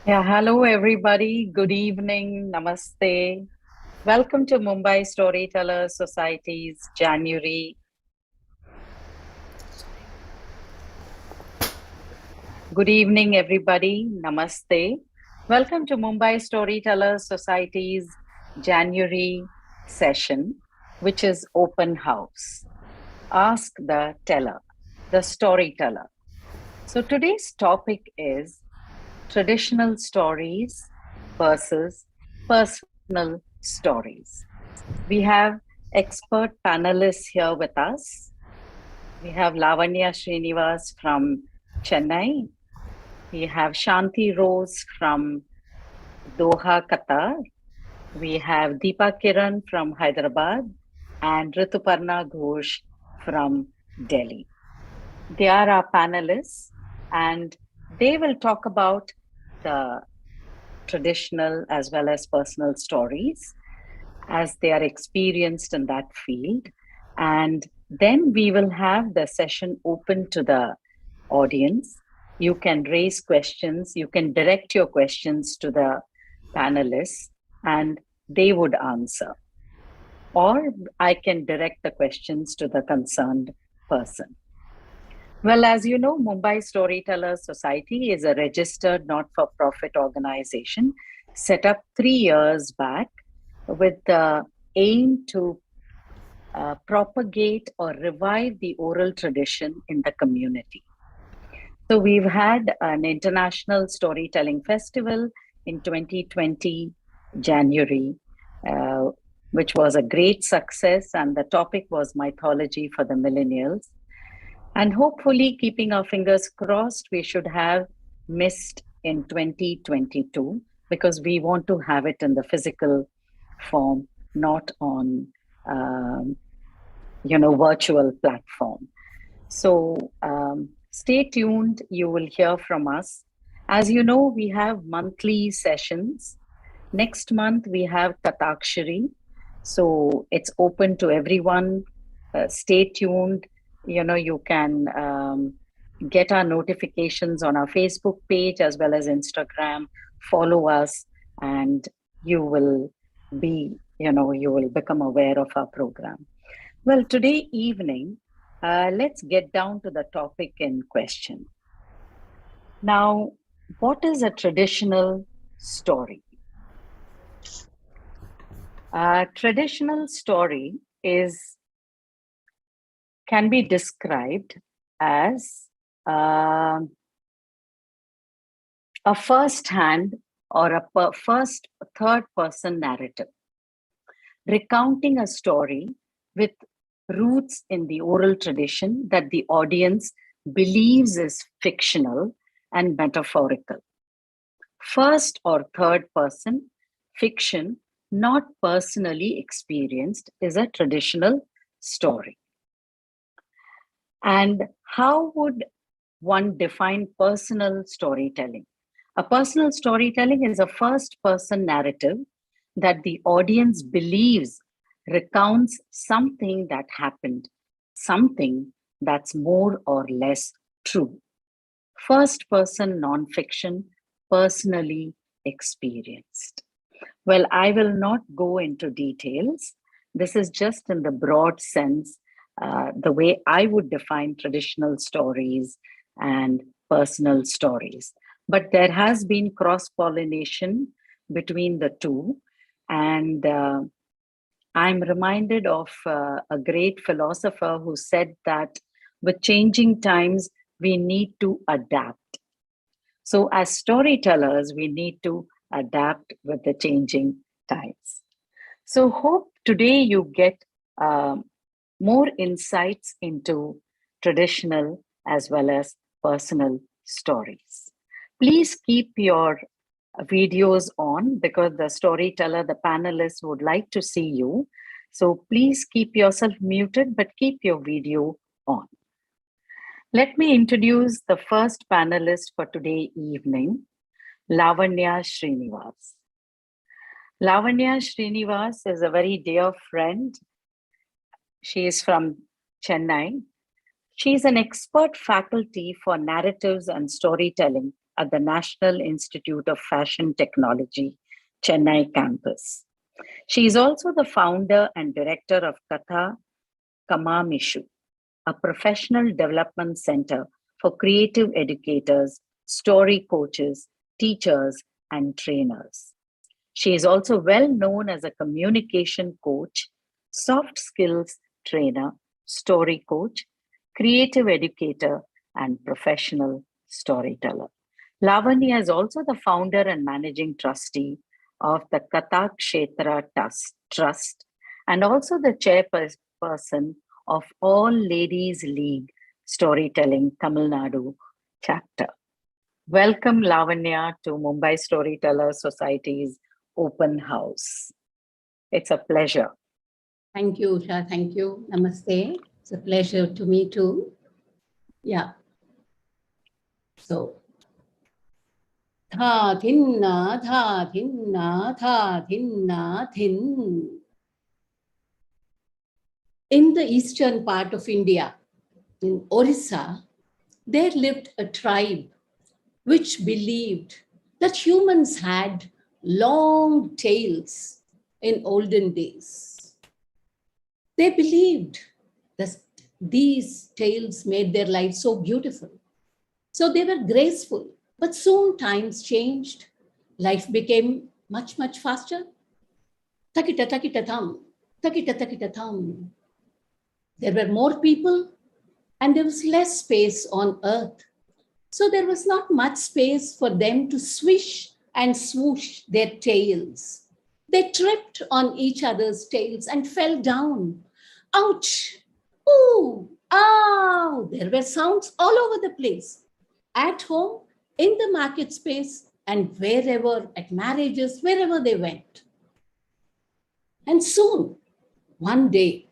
Yeah, hello everybody. Good evening. Namaste. Welcome to Mumbai Storytellers Society's January. Good evening, everybody. Namaste. Welcome to Mumbai Storytellers Society's January session, which is open house. Ask the teller, the storyteller. So today's topic is traditional stories versus personal stories. We have expert panelists here with us. We have Lavanya Srinivas from Chennai. We have Shanty Rose from Doha, Qatar. We have Deepa Kiran from Hyderabad and Rituparna Ghosh from Delhi. They are our panelists and they will talk about the traditional as well as personal stories as they are experienced in that field. And then we will have the session open to the audience. You can raise questions, you can direct your questions to the panelists, and they would answer. Or I can direct the questions to the concerned person. Well, as you know, Mumbai Storytellers Society is a registered not-for-profit organization set up 3 years back with the aim to propagate or revive the oral tradition in the community. So we've had an international storytelling festival in 2020, January, which was a great success, and the topic was mythology for the millennials. And hopefully, keeping our fingers crossed, we should have missed in 2022 because we want to have it in the physical form, not on virtual platform. So stay tuned. You will hear from us. As you know, we have monthly sessions. Next month we have Katakshari, so it's open to everyone. Stay tuned. You can get our notifications on our Facebook page as well as Instagram. Follow us, and you will become aware of our program. Well, today evening, let's get down to the topic in question. Now, what is a traditional story? A traditional story can be described as a first-hand or a first, third-person narrative, recounting a story with roots in the oral tradition that the audience believes is fictional and metaphorical. First or third person fiction, not personally experienced, is a traditional story. And how would one define personal storytelling? A personal storytelling is a first person narrative that the audience believes recounts something that happened, something that's more or less true. First person nonfiction, personally experienced. Well, I will not go into details. This is just in the broad sense, the way I would define traditional stories and personal stories. But there has been cross pollination between the two. And I'm reminded of a great philosopher who said that with changing times, we need to adapt. So, as storytellers, we need to adapt with the changing times. So, hope today you get more insights into traditional as well as personal stories. Please keep your videos on because the storyteller, the panelists would like to see you. So please keep yourself muted, but keep your video on. Let me introduce the first panelist for today evening, Lavanya Srinivas. Lavanya Srinivas is a very dear friend. She is from Chennai. She is an expert faculty for narratives and storytelling at the National Institute of Fashion Technology, Chennai campus. She is also the founder and director of Katha Kamamishu, a professional development center for creative educators, story coaches, teachers, and trainers. She is also well known as a communication coach, soft skills trainer, story coach, creative educator, and professional storyteller. Lavanya is also the founder and managing trustee of the Kathakshetra Trust and also the chairperson of All Ladies League Storytelling Tamil Nadu chapter. Welcome, Lavanya, to Mumbai Storytellers Society's open house. It's a pleasure. Thank you, Usha. Thank you. Namaste. It's a pleasure to me too. Yeah. So, tha thinna, tha thinna, tha thinna, thin. In the eastern part of India, in Orissa, there lived a tribe which believed that humans had long tails in olden days. They believed that these tails made their lives so beautiful. So they were graceful, but soon times changed. Life became much, much faster. Takita, takita, thum. Takita, takita, thum. There were more people and there was less space on earth. So there was not much space for them to swish and swoosh their tails. They tripped on each other's tails and fell down. Ouch! Ooh! Ow! There were sounds all over the place. At home, in the market space, and wherever, at marriages, wherever they went. And soon, one day,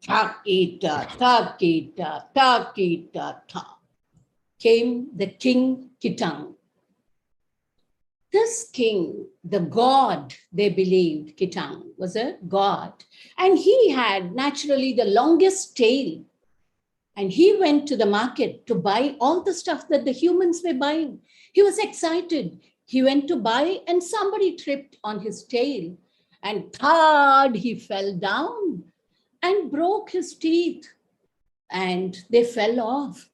takita, takita, takita, ta, came the King Kitang. This king, the god, they believed, Kitang was a god, and he had naturally the longest tail. And he went to the market to buy all the stuff that the humans were buying. He was excited. He went to buy and somebody tripped on his tail and thud, he fell down and broke his teeth and they fell off.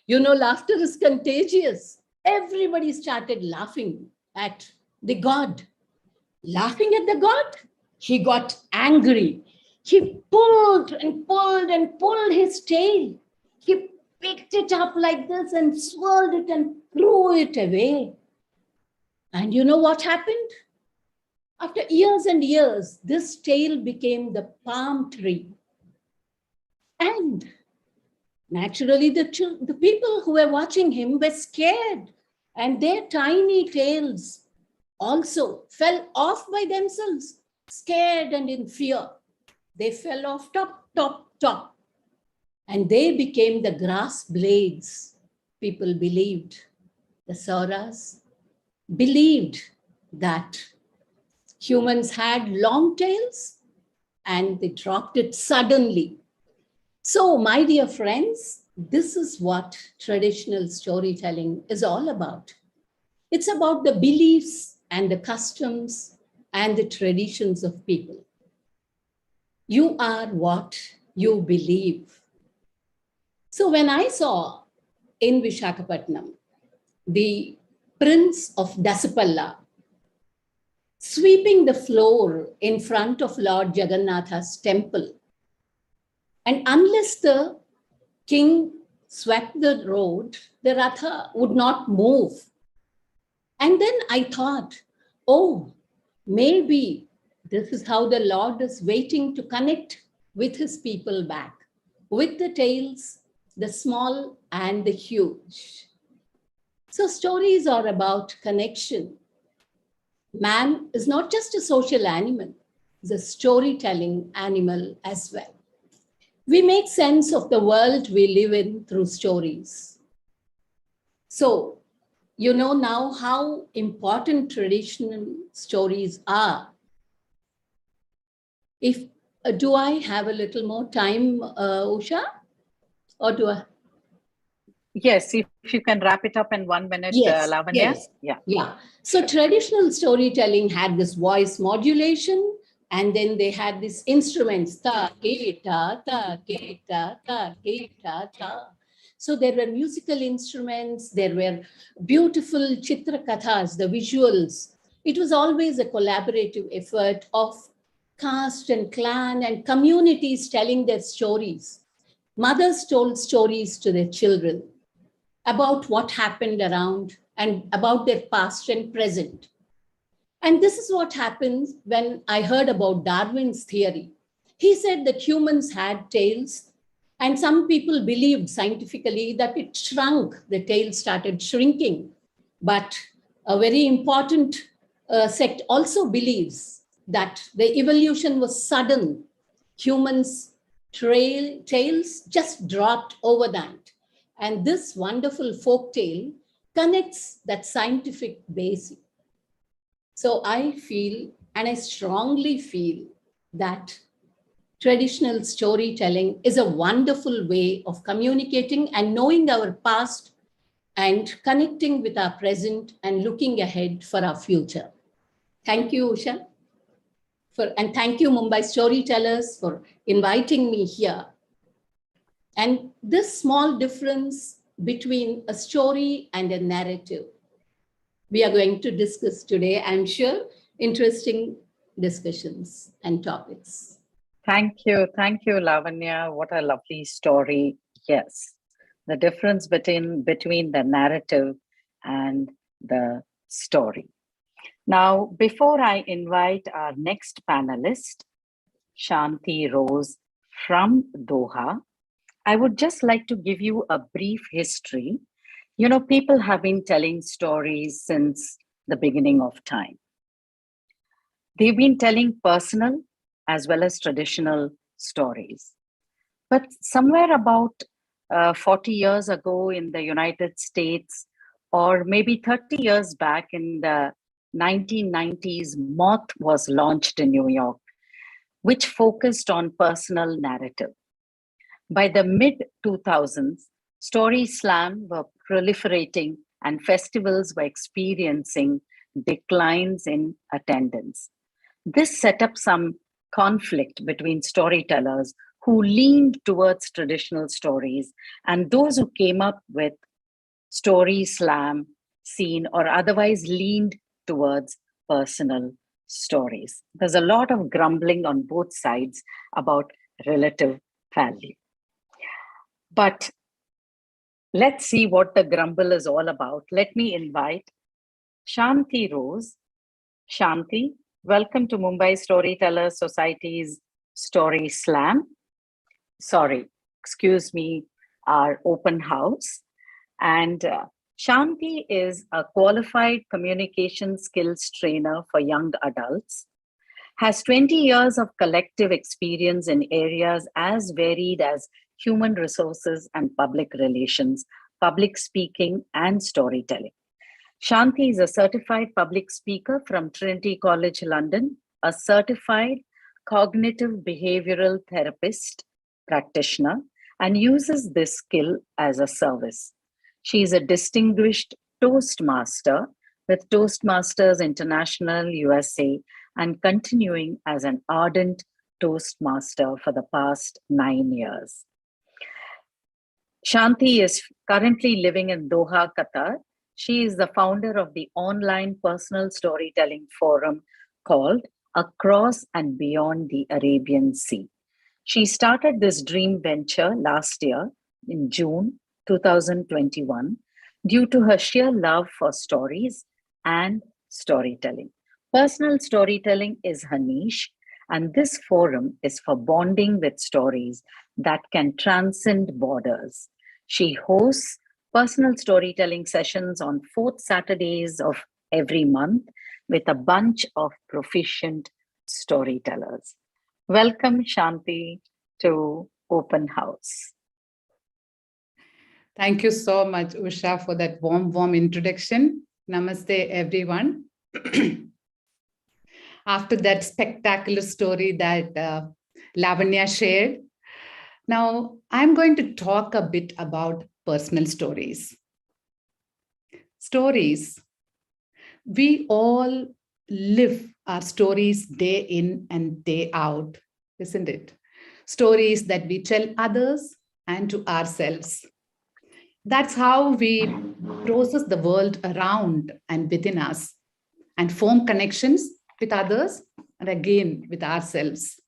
You know, laughter is contagious. Everybody started laughing at the god. Laughing at the god, he got angry. He pulled and pulled and pulled his tail. He picked it up like this and swirled it and threw it away. And you know what happened? After years and years, this tail became the palm tree. And naturally, the people who were watching him were scared, and their tiny tails also fell off by themselves, scared and in fear. They fell off top, top, top. And they became the grass blades. People believed, the Sauras believed that humans had long tails and they dropped it suddenly. So, my dear friends, this is what traditional storytelling is all about. It's about the beliefs and the customs and the traditions of people. You are what you believe. So when I saw in Visakhapatnam the Prince of Dasapalla sweeping the floor in front of Lord Jagannatha's temple, and unless the king swept the road, the Ratha would not move. And then I thought, oh, maybe this is how the Lord is waiting to connect with his people back, with the tails, the small and the huge. So stories are about connection. Man is not just a social animal, he's a storytelling animal as well. We make sense of the world we live in through stories. So, you know now how important traditional stories are. If Do I have a little more time, Usha? Or do I? Yes, if you can wrap it up in 1 minute, Yes, Lavanya. yes. Yeah. Yeah. So traditional storytelling had this voice modulation, and then they had these instruments, ta, ke, ta, ke, ta. So there were musical instruments, there were beautiful chitra kathas, the visuals. It was always a collaborative effort of caste and clan and communities telling their stories. Mothers told stories to their children about what happened around and about their past and present. And this is what happens when I heard about Darwin's theory. He said that humans had tails, and some people believed scientifically that it shrunk, the tail started shrinking. But a very important sect also believes that the evolution was sudden. Humans' tails just dropped over that. And this wonderful folk tale connects that scientific base. So I feel, and I strongly feel, that traditional storytelling is a wonderful way of communicating and knowing our past and connecting with our present and looking ahead for our future. Thank you, Usha. And thank you, Mumbai Storytellers, for inviting me here. And this small difference between a story and a narrative, we are going to discuss today, I'm sure, interesting discussions and topics. Thank you. Thank you, Lavanya. What a lovely story. Yes. The difference between the narrative and the story. Now, before I invite our next panelist, Shanty Rose from Doha, I would just like to give you a brief history. You know, people have been telling stories since the beginning of time. They've been telling personal as well as traditional stories. But somewhere about 40 years ago in the United States, or maybe 30 years back in the 1990s, Moth was launched in New York, which focused on personal narrative. By the mid 2000s, story slam were proliferating and festivals were experiencing declines in attendance. This set up some conflict between storytellers who leaned towards traditional stories and those who came up with story slam scene or otherwise leaned towards personal stories. There's a lot of grumbling on both sides about relative value. But let's see what the grumble is all about. Let me invite Shanty Rose. Shanty, welcome to Mumbai Storytellers Society's Story Slam. Sorry, excuse me, our open house. And Shanty is a qualified communication skills trainer for young adults, has 20 years of collective experience in areas as varied as human resources and public relations, public speaking, and storytelling. Shanty is a certified public speaker from Trinity College London, a certified cognitive behavioral therapist practitioner, and uses this skill as a service. She is a distinguished Toastmaster with Toastmasters International USA and continuing as an ardent Toastmaster for the past 9 years. Shanty is currently living in Doha, Qatar. She is the founder of the online personal storytelling forum called Across and Beyond the Arabian Sea. She started this dream venture last year in June 2021 due to her sheer love for stories and storytelling. Personal storytelling is her niche, and this forum is for bonding with stories that can transcend borders. She hosts personal storytelling sessions on fourth Saturdays of every month with a bunch of proficient storytellers. Welcome, Shanty, to Open House. Thank you so much, Usha, for that warm introduction. Namaste, everyone. After that spectacular story that Lavanya shared. Now, I'm going to talk a bit about personal stories. Stories. We all live our stories day in and day out, isn't it? Stories that we tell others and to ourselves. That's how we process the world around and within us and form connections with others and again with ourselves.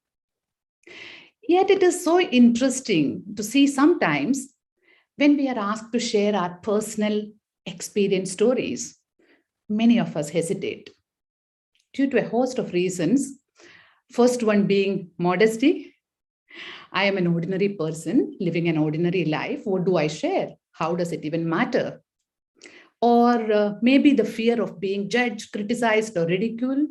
Yet it is so interesting to see sometimes when we are asked to share our personal experience stories, many of us hesitate due to a host of reasons. First one being modesty. I am an ordinary person living an ordinary life. What do I share? How does it even matter? Or maybe the fear of being judged, criticized, or ridiculed.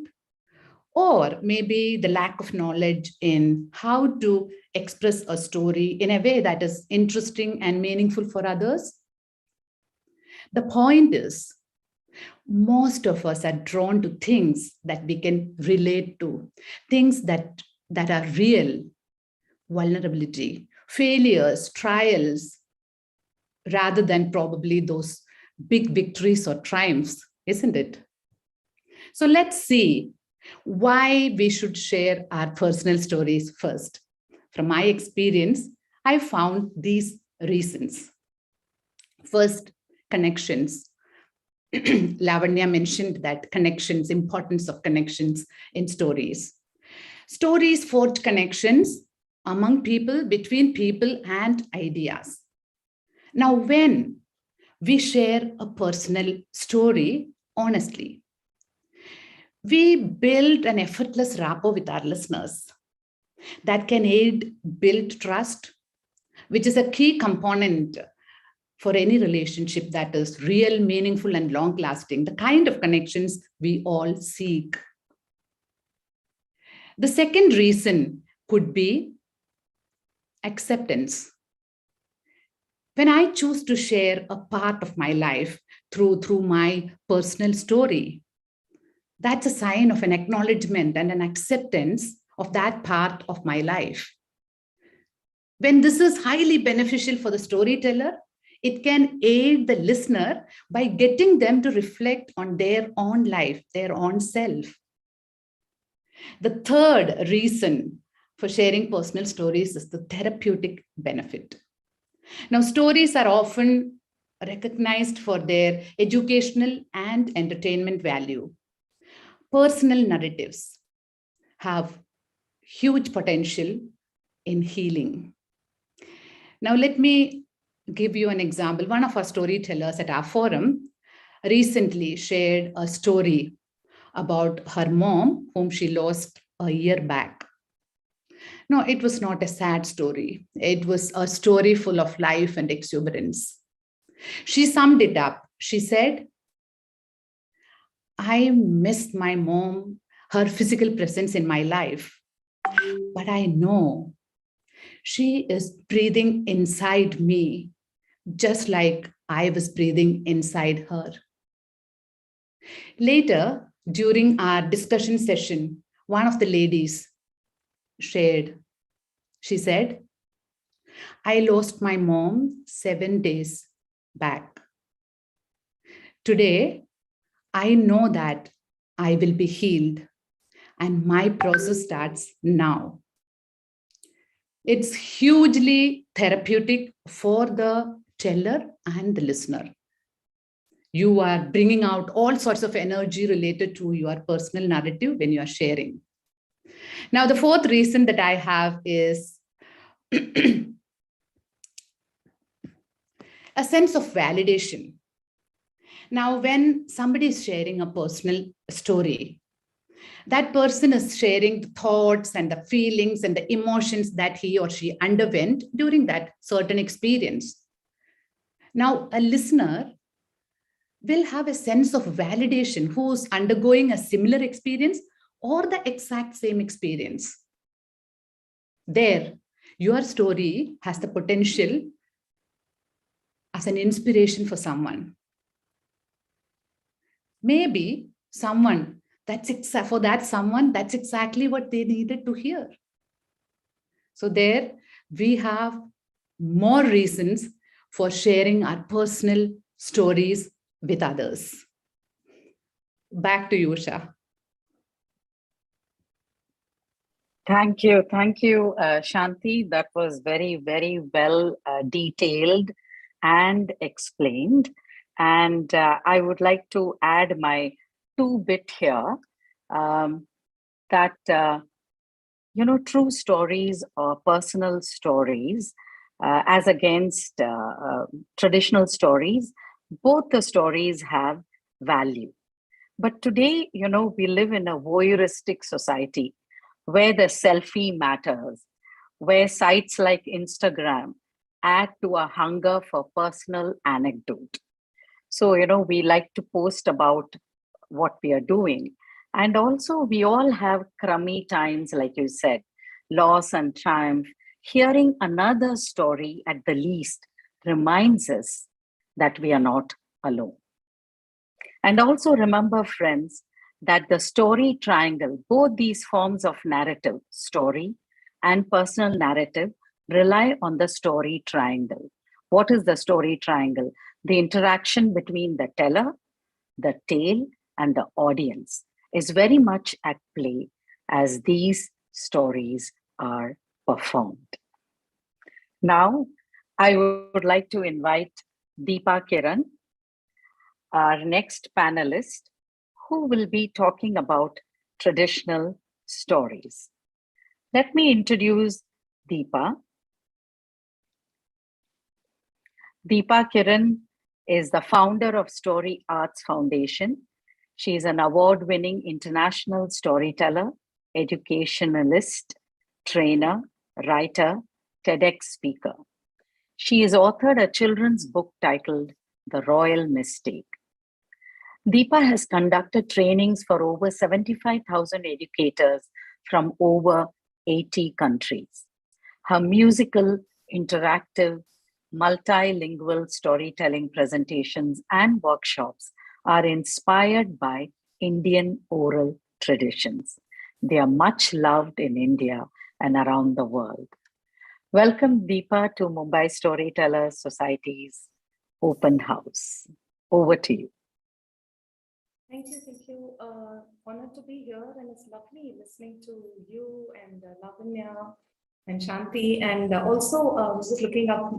Or maybe the lack of knowledge in how to express a story in a way that is interesting and meaningful for others. The point is, most of us are drawn to things that we can relate to, things that are real, vulnerability, failures, trials, rather than probably those big victories or triumphs, isn't it? So let's see why we should share our personal stories first. From my experience, I found these reasons. First, connections. Lavanya mentioned that connections, importance of connections in stories. Stories forge connections among people, between people, and ideas. Now, when we share a personal story honestly, we build an effortless rapport with our listeners that can aid build trust, which is a key component for any relationship that is real, meaningful, and long lasting, the kind of connections we all seek. The second reason could be acceptance. When I choose to share a part of my life through my personal story, that's a sign of an acknowledgement and an acceptance of that part of my life. When this is highly beneficial for the storyteller, it can aid the listener by getting them to reflect on their own life, their own self. The third reason for sharing personal stories is the therapeutic benefit. Now, stories are often recognized for their educational and entertainment value. Personal narratives have huge potential in healing. Now, let me give you an example. One of our storytellers at our forum recently shared a story about her mom, whom she lost a year back. No, it was not a sad story. It was a story full of life and exuberance. She summed it up. She said, I missed my mom, her physical presence in my life, but I know she is breathing inside me, just like I was breathing inside her. Later, during our discussion session, one of the ladies shared, she said, I lost my mom 7 days back. Today, I know that I will be healed and my process starts now. It's hugely therapeutic for the teller and the listener. You are bringing out all sorts of energy related to your personal narrative when you are sharing. Now, the fourth reason that I have is a sense of validation. Now, when somebody is sharing a personal story, that person is sharing the thoughts and the feelings and the emotions that he or she underwent during that certain experience. Now, a listener will have a sense of validation who's undergoing a similar experience or the exact same experience. There, your story has the potential as an inspiration for someone. Maybe someone, for that someone, that's exactly what they needed to hear. So there we have more reasons for sharing our personal stories with others. Back to you, Usha. Thank you, Shanti. That was very, very well detailed and explained. And I would like to add my 2 bit here, that true stories or personal stories, as against traditional stories, both the stories have value. But today, we live in a voyeuristic society where the selfie matters, where sites like Instagram add to a hunger for personal anecdote. So, we like to post about what we are doing. And also, we all have crummy times, like you said, loss and triumph. Hearing another story at the least reminds us that we are not alone. And also remember, friends, that the story triangle, both these forms of narrative, story and personal narrative, rely on the story triangle. What is the story triangle? The interaction between the teller, the tale, and the audience is very much at play as these stories are performed. Now, I would like to invite Deepa Kiran, our next panelist, who will be talking about traditional stories. Let me introduce Deepa. Deepa Kiran is the founder of Story Arts Foundation. She is an award-winning international storyteller, educationalist, trainer, writer, TEDx speaker. She has authored a children's book titled The Royal Mistake. Deepa has conducted trainings for over 75,000 educators from over 80 countries. Her musical, interactive, multilingual storytelling presentations and workshops are inspired by Indian oral traditions. They are much loved in India and around the world. Welcome, Deepa, to Mumbai Storytellers Society's open house. Over to you. Thank you. Honored to be here, and it's lovely listening to you and Lavanya and Shanti, and also was just looking up,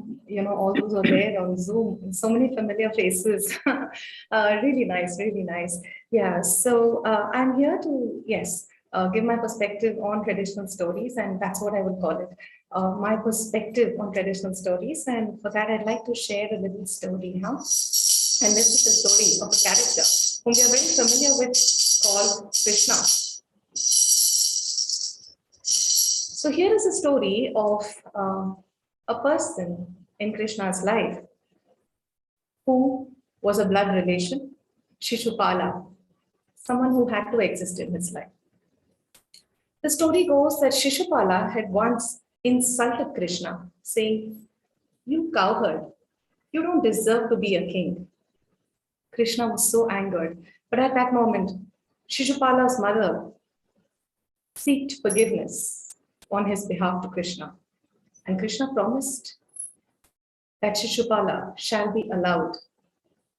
all those are there on Zoom. So many familiar faces. Really nice, really nice. Yeah. So I'm here to give my perspective on traditional stories, and that's what I would call it. My perspective on traditional stories, and for that I'd like to share a little story now. And this is the story of a character whom we are very familiar with, called Krishna. So here is a story of a person in Krishna's life who was a blood relation, Shishupala, someone who had to exist in his life. The story goes that Shishupala had once insulted Krishna, saying, "You cowherd, you don't deserve to be a king." Krishna was so angered, but at that moment, Shishupala's mother sought forgiveness on his behalf to Krishna. And Krishna promised that Shishupala shall be allowed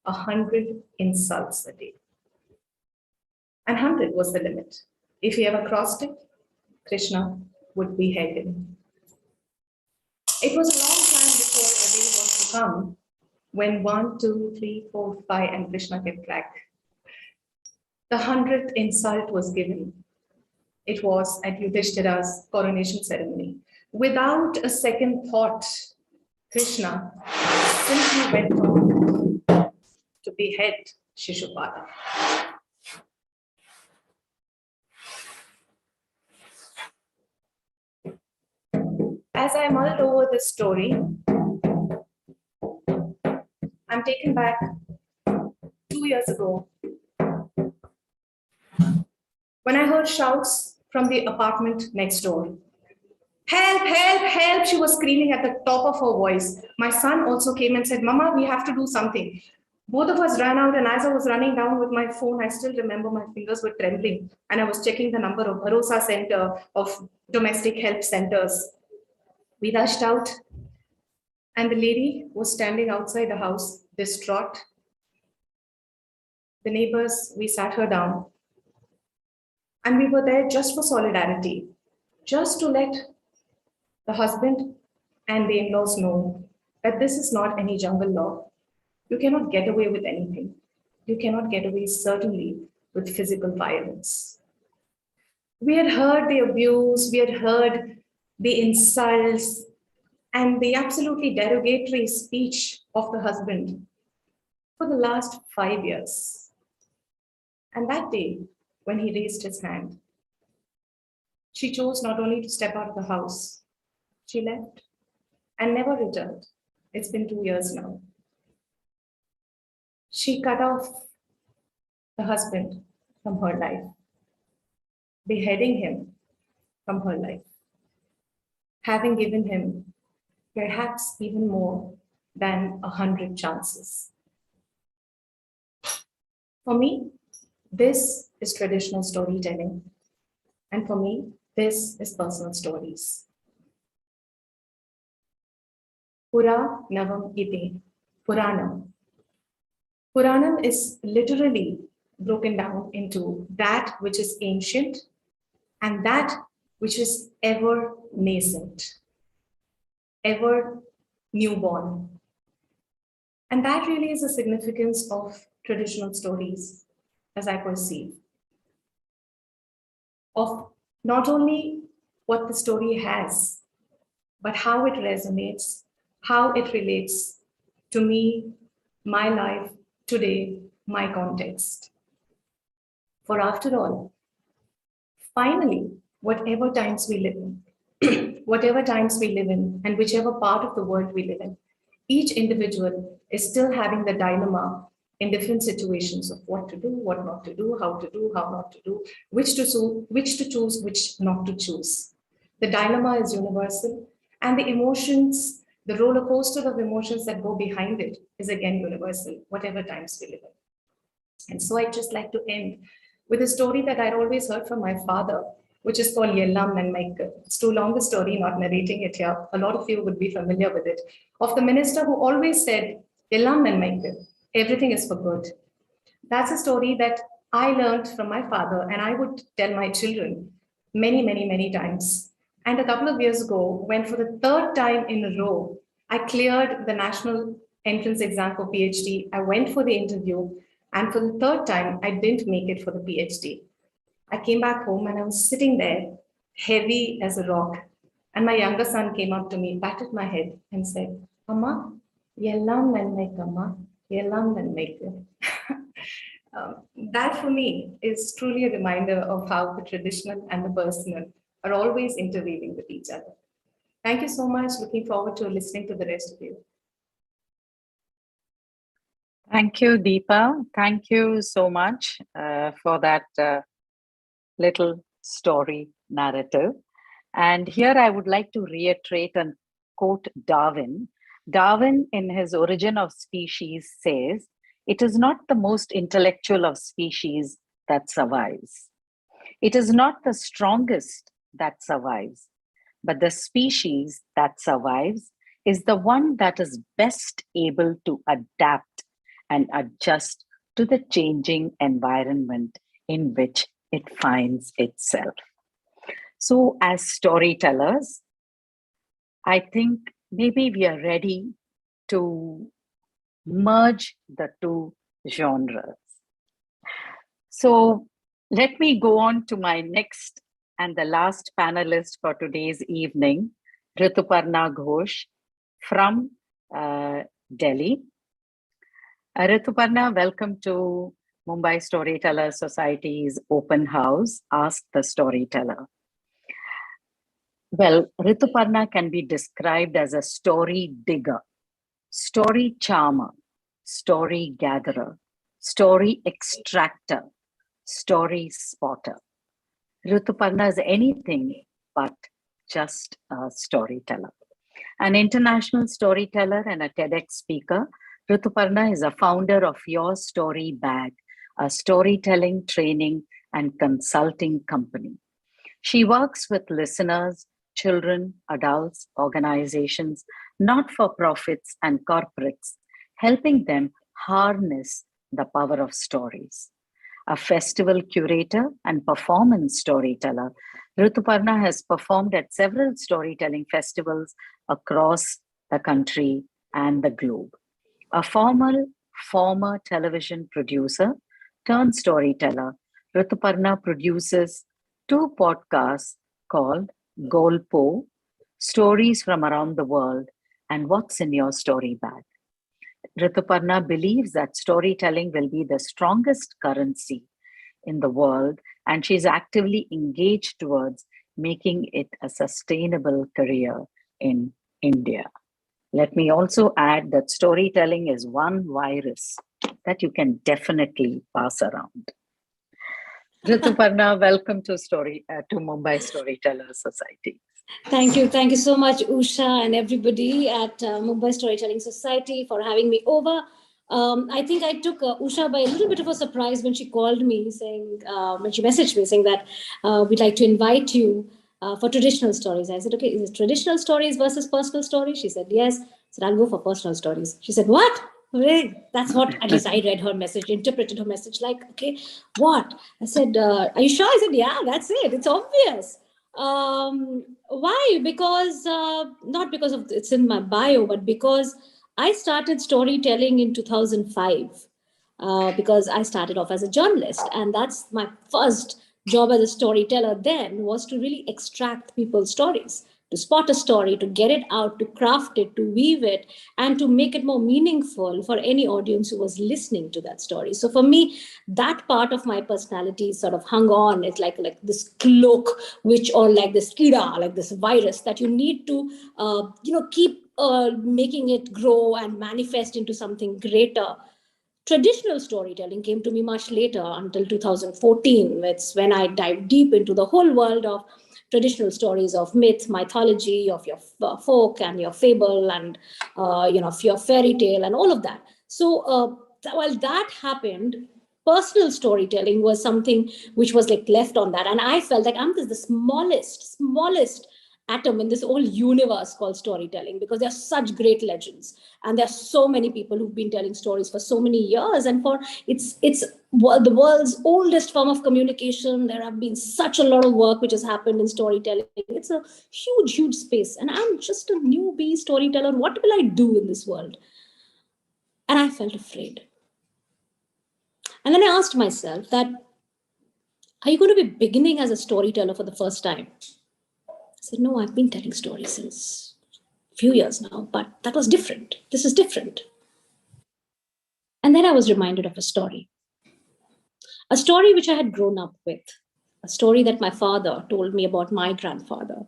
100 insults a day. And 100 was the limit. If he ever crossed it, Krishna would behead him. It was a long time before a day was to come when 1, 2, 3, 4, 5, and Krishna kept track. The 100th insult was given. It was at Yudhishthira's coronation ceremony. Without a second thought, Krishna simply went on to behead Shishupala. As I mulled over this story, I'm taken back 2 years ago when I heard shouts from the apartment next door. "Help, help, help," she was screaming at the top of her voice. My son also came and said, "Mama, we have to do something." Both of us ran out, and as I was running down with my phone, I still remember my fingers were trembling, and I was checking the number of Bharosa Center, of domestic help centers. We rushed out, and the lady was standing outside the house, distraught. The neighbors, we sat her down, and we were there just for solidarity, just to let the husband and the in-laws know that this is not any jungle law. You cannot get away with anything. You cannot get away, certainly, with physical violence. We had heard the abuse, we had heard the insults, and the absolutely derogatory speech of the husband for the last 5 years. And that day, when he raised his hand, she chose not only to step out of the house, she left and never returned. It's been 2 years now. She cut off the husband from her life, beheading him from her life, having given him perhaps even more than 100 chances. For me, this is traditional storytelling. And for me, this is personal stories. Pura Navam Ite, Puranam. Puranam is literally broken down into that which is ancient and that which is ever nascent, ever newborn. And that really is the significance of traditional stories, as I perceive, of not only what the story has, but how it resonates, how it relates to me, my life, today, my context. For after all, finally, whatever times we live in, whatever times we live in, and whichever part of the world we live in, each individual is still having the dilemma in different situations of what to do, what not to do, how not to do, which to choose, which not to choose. The dilemma is universal, and the emotions, the roller coaster of emotions that go behind it is again universal, whatever times we live in. And so I'd just like to end with a story that I'd always heard from my father, which is called Yellam Nanmaikku. It's too long a story, not narrating it here. A lot of you would be familiar with it. Of the minister who always said, Yellam Nanmaikku, everything is for good. That's a story that I learned from my father, and I would tell my children many, many, many times. And a couple of years ago, when for the third time in a row, I cleared the national entrance exam for PhD, I went for the interview, and for the third time, I didn't make it for the PhD. I came back home and I was sitting there, heavy as a rock. And my younger son came up to me, patted my head and said, Amma, yellam nanmaikkamma, yellam nanmaikku. That for me is truly a reminder of how the traditional and the personal are always interweaving with each other. Thank you so much. Looking forward to listening to the rest of you. Thank you, Deepa. Thank you so much for that little story narrative. And here I would like to reiterate and quote Darwin. Darwin, in his Origin of Species, says, "It is not the most intellectual of species that survives. It is not the strongest that survives, but the species that survives is the one that is best able to adapt and adjust to the changing environment in which it finds itself." So as storytellers, I think maybe we are ready to merge the two genres. So let me go on to my next and the last panelist for today's evening, Rituparna Ghosh from Delhi. Rituparna, welcome to Mumbai Storytellers Society's open house, Ask the Storyteller. Well, Rituparna can be described as a story digger, story charmer, story gatherer, story extractor, story spotter. Rituparna is anything but just a storyteller. An international storyteller and a TEDx speaker, Rituparna is a founder of Your Story Bag, a storytelling, training, and consulting company. She works with listeners, children, adults, organizations, not-for-profits, and corporates, helping them harness the power of stories. A festival curator and performance storyteller, Rituparna has performed at several storytelling festivals across the country and the globe. A former television producer turned storyteller, Rituparna produces two podcasts called Golpo, Stories from Around the World, and What's in Your Story Bag. Rituparna believes that storytelling will be the strongest currency in the world, and she's actively engaged towards making it a sustainable career in India. Let me also add that storytelling is one virus that you can definitely pass around. Rituparna, welcome to Mumbai Storytellers Society. Thank you so much, Usha, and everybody at Mumbai Storytelling Society for having me over. I think I took Usha by a little bit of a surprise when she called me, when she messaged me saying that we'd like to invite you for traditional stories. I said, okay, is it traditional stories versus personal stories? She said, yes. I said, I'll go for personal stories. She said, what? Really? That's what, at least I read her message, interpreted her message like, okay, what? I said, are you sure? I said, yeah, that's it. It's obvious. Why? Because, not because of it's in my bio, but because I started storytelling in 2005 because I started off as a journalist, and that's my first job as a storyteller then, was to really extract people's stories, to spot a story, to get it out, to craft it, to weave it, and to make it more meaningful for any audience who was listening to that story. So for me, that part of my personality sort of hung on. It's like this cloak, or like this kida, like this virus that you need to, keep making it grow and manifest into something greater. Traditional storytelling came to me much later, until 2014. It's when I dived deep into the whole world of traditional stories of myth, mythology, of your folk and your fable, and your fairy tale and all of that. So while that happened, personal storytelling was something which was like left on that, and I felt like I'm the smallest atom in this whole universe called storytelling, because there are such great legends, and there are so many people who've been telling stories for so many years, and it's the world's oldest form of communication. There have been such a lot of work which has happened in storytelling. It's a huge space, and I'm just a newbie storyteller. What will I do in this world? And I felt afraid. And then I asked myself that, are you going to be beginning as a storyteller for the first time? I said, no, I've been telling stories since a few years now, but that was different. This is different. And then I was reminded of a story which I had grown up with, a story that my father told me about my grandfather.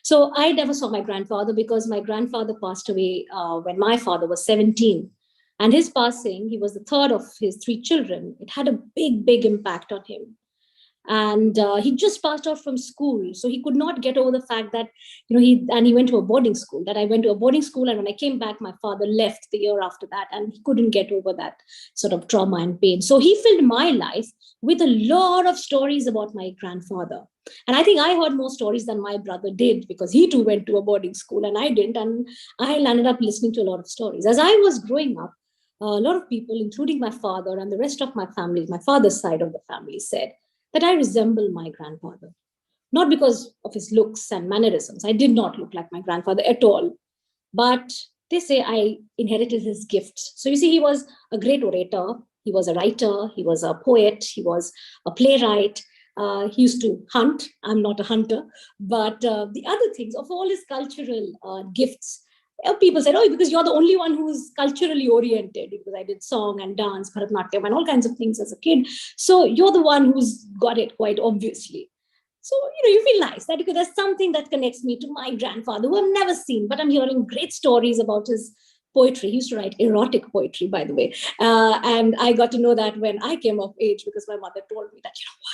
So I never saw my grandfather, because my grandfather passed away when my father was 17. And his passing, he was the third of his 3 children. It had a big impact on him. And he just passed out from school, so he could not get over the fact that he went to a boarding school. That I went to a boarding school, and when I came back, my father left the year after that, and he couldn't get over that sort of trauma and pain. So he filled my life with a lot of stories about my grandfather, and I think I heard more stories than my brother did, because he too went to a boarding school and I didn't, and I landed up listening to a lot of stories. As I was growing up, a lot of people, including my father and the rest of my family, my father's side of the family, said that I resemble my grandfather. Not because of his looks and mannerisms. I did not look like my grandfather at all. But they say I inherited his gifts. So you see, he was a great orator. He was a writer. He was a poet. He was a playwright. He used to hunt. I'm not a hunter. But the other things of all his cultural gifts, people said, oh, because you're the only one who's culturally oriented, because I did song and dance, Bharatanatyam, and all kinds of things as a kid. So you're the one who's got it quite obviously. So, you feel nice that because there's something that connects me to my grandfather, who I've never seen, but I'm hearing great stories about his poetry. He used to write erotic poetry, by the way. And I got to know that when I came of age, because my mother told me that,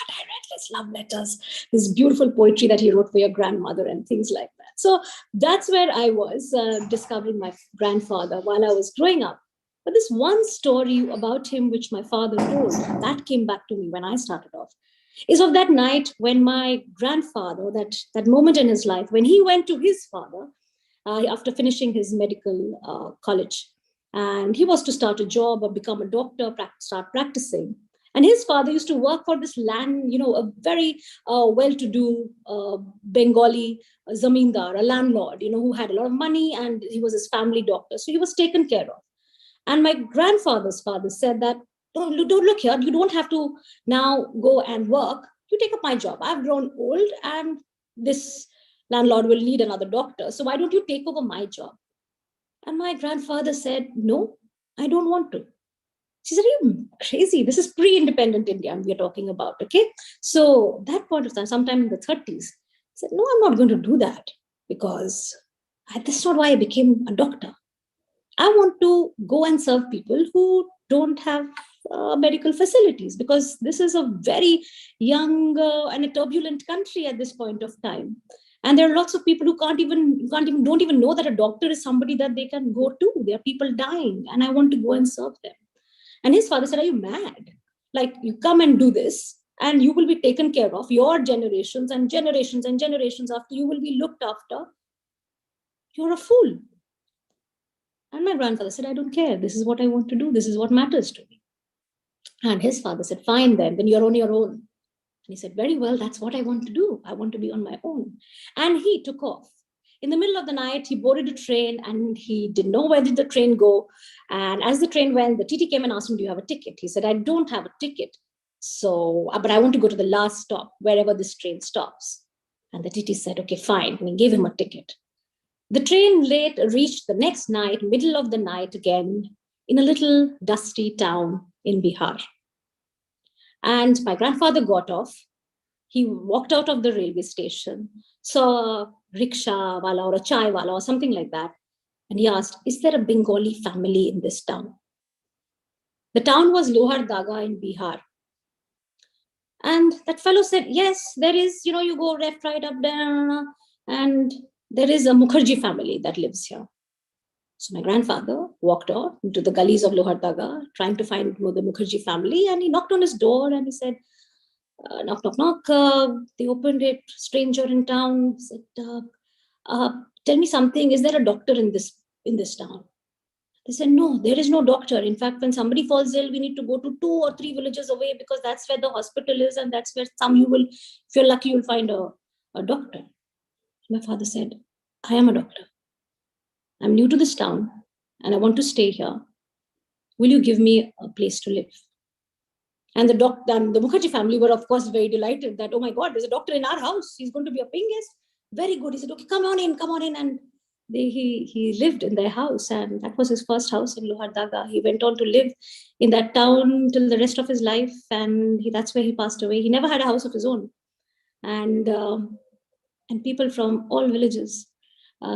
I read his love letters, this beautiful poetry that he wrote for your grandmother and things like that. So that's where I was discovering my grandfather while I was growing up. But this one story about him, which my father told, that came back to me when I started off. is of that night when my grandfather, that moment in his life, when he went to his father after finishing his medical college, and he was to start a job or become a doctor, start practicing. And his father used to work for this land, a very well-to-do Bengali zamindar, a landlord, who had a lot of money, and he was his family doctor. So he was taken care of. And my grandfather's father said that, don't look here, you don't have to now go and work. You take up my job. I've grown old and this landlord will need another doctor. So why don't you take over my job? And my grandfather said, no, I don't want to. She said, are you crazy? This is pre-independent India we're talking about, okay? So that point of time, sometime in the 30s, I said, no, I'm not going to do that because that's not why I became a doctor. I want to go and serve people who don't have medical facilities, because this is a very young and a turbulent country at this point of time. And there are lots of people who don't even know that a doctor is somebody that they can go to. There are people dying, and I want to go and serve them. And his father said, are you mad? Like, you come and do this, and you will be taken care of. Your generations and generations and generations after you will be looked after. You're a fool. And my grandfather said, I don't care. This is what I want to do. This is what matters to me. And his father said, fine, then you're on your own. And he said, very well, that's what I want to do. I want to be on my own. And he took off. In the middle of the night, he boarded a train and he didn't know where did the train go. And as the train went, the TT came and asked him, do you have a ticket? He said, I don't have a ticket. So, but I want to go to the last stop, wherever this train stops. And the TT said, okay, fine. And he gave him a ticket. The train reached the next night, middle of the night again, in a little dusty town in Bihar. And my grandfather got off. He walked out of the railway station, saw a rickshaw wala or a chai wala or something like that. And he asked, is there a Bengali family in this town? The town was Lohardaga in Bihar. And that fellow said, yes, there is, you go left, right, up, down, and there is a Mukherjee family that lives here. So my grandfather walked out into the gullies of Lohardaga, trying to find the Mukherjee family, and he knocked on his door and he said, knock, knock, knock. They opened it, stranger in town, said, tell me something, is there a doctor in this town? They said, no, there is no doctor. In fact, when somebody falls ill, we need to go to 2 or 3 villages away, because that's where the hospital is, and that's where if you're lucky, you'll find a doctor. My father said, I am a doctor. I'm new to this town and I want to stay here. Will you give me a place to live? And the Mukherjee family were, of course, very delighted that, oh my God, there's a doctor in our house. He's going to be a paying guest. Very good. He said, okay, come on in. And he lived in their house, and that was his first house in Lohardaga. He went on to live in that town till the rest of his life, and that's where he passed away. He never had a house of his own. And people from all villages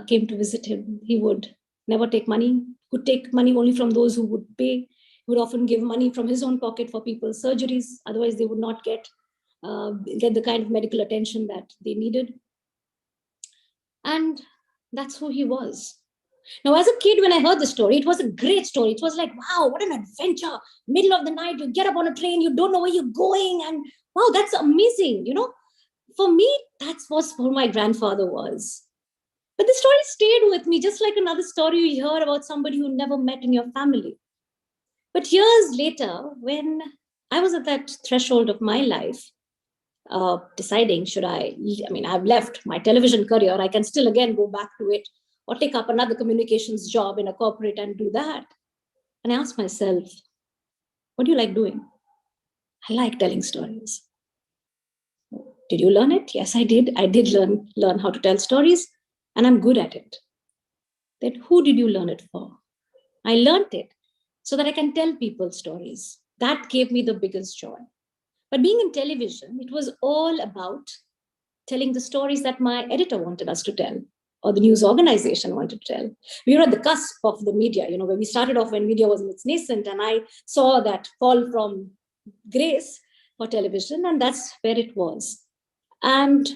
came to visit him. He would never take money, would take money only from those who would pay. He would often give money from his own pocket for people's surgeries. Otherwise, they would not get the kind of medical attention that they needed. And that's who he was. Now, as a kid, when I heard the story, it was a great story. It was like, wow, what an adventure. Middle of the night, you get up on a train, you don't know where you're going. And wow, that's amazing. For me, that's what my grandfather was. But the story stayed with me, just like another story you hear about somebody you never met in your family. But years later, when I was at that threshold of my life, deciding, I've left my television career, I can still again go back to it, or take up another communications job in a corporate and do that. And I asked myself, what do you like doing? I like telling stories. Did you learn it? Yes, I did. I did learn how to tell stories, and I'm good at it. Then who did you learn it for? I learned it so that I can tell people stories. That gave me the biggest joy. But being in television, it was all about telling the stories that my editor wanted us to tell, or the news organization wanted to tell. We were at the cusp of the media, when we started off, when media was in its nascent, and I saw that fall from grace for television, and that's where it was. And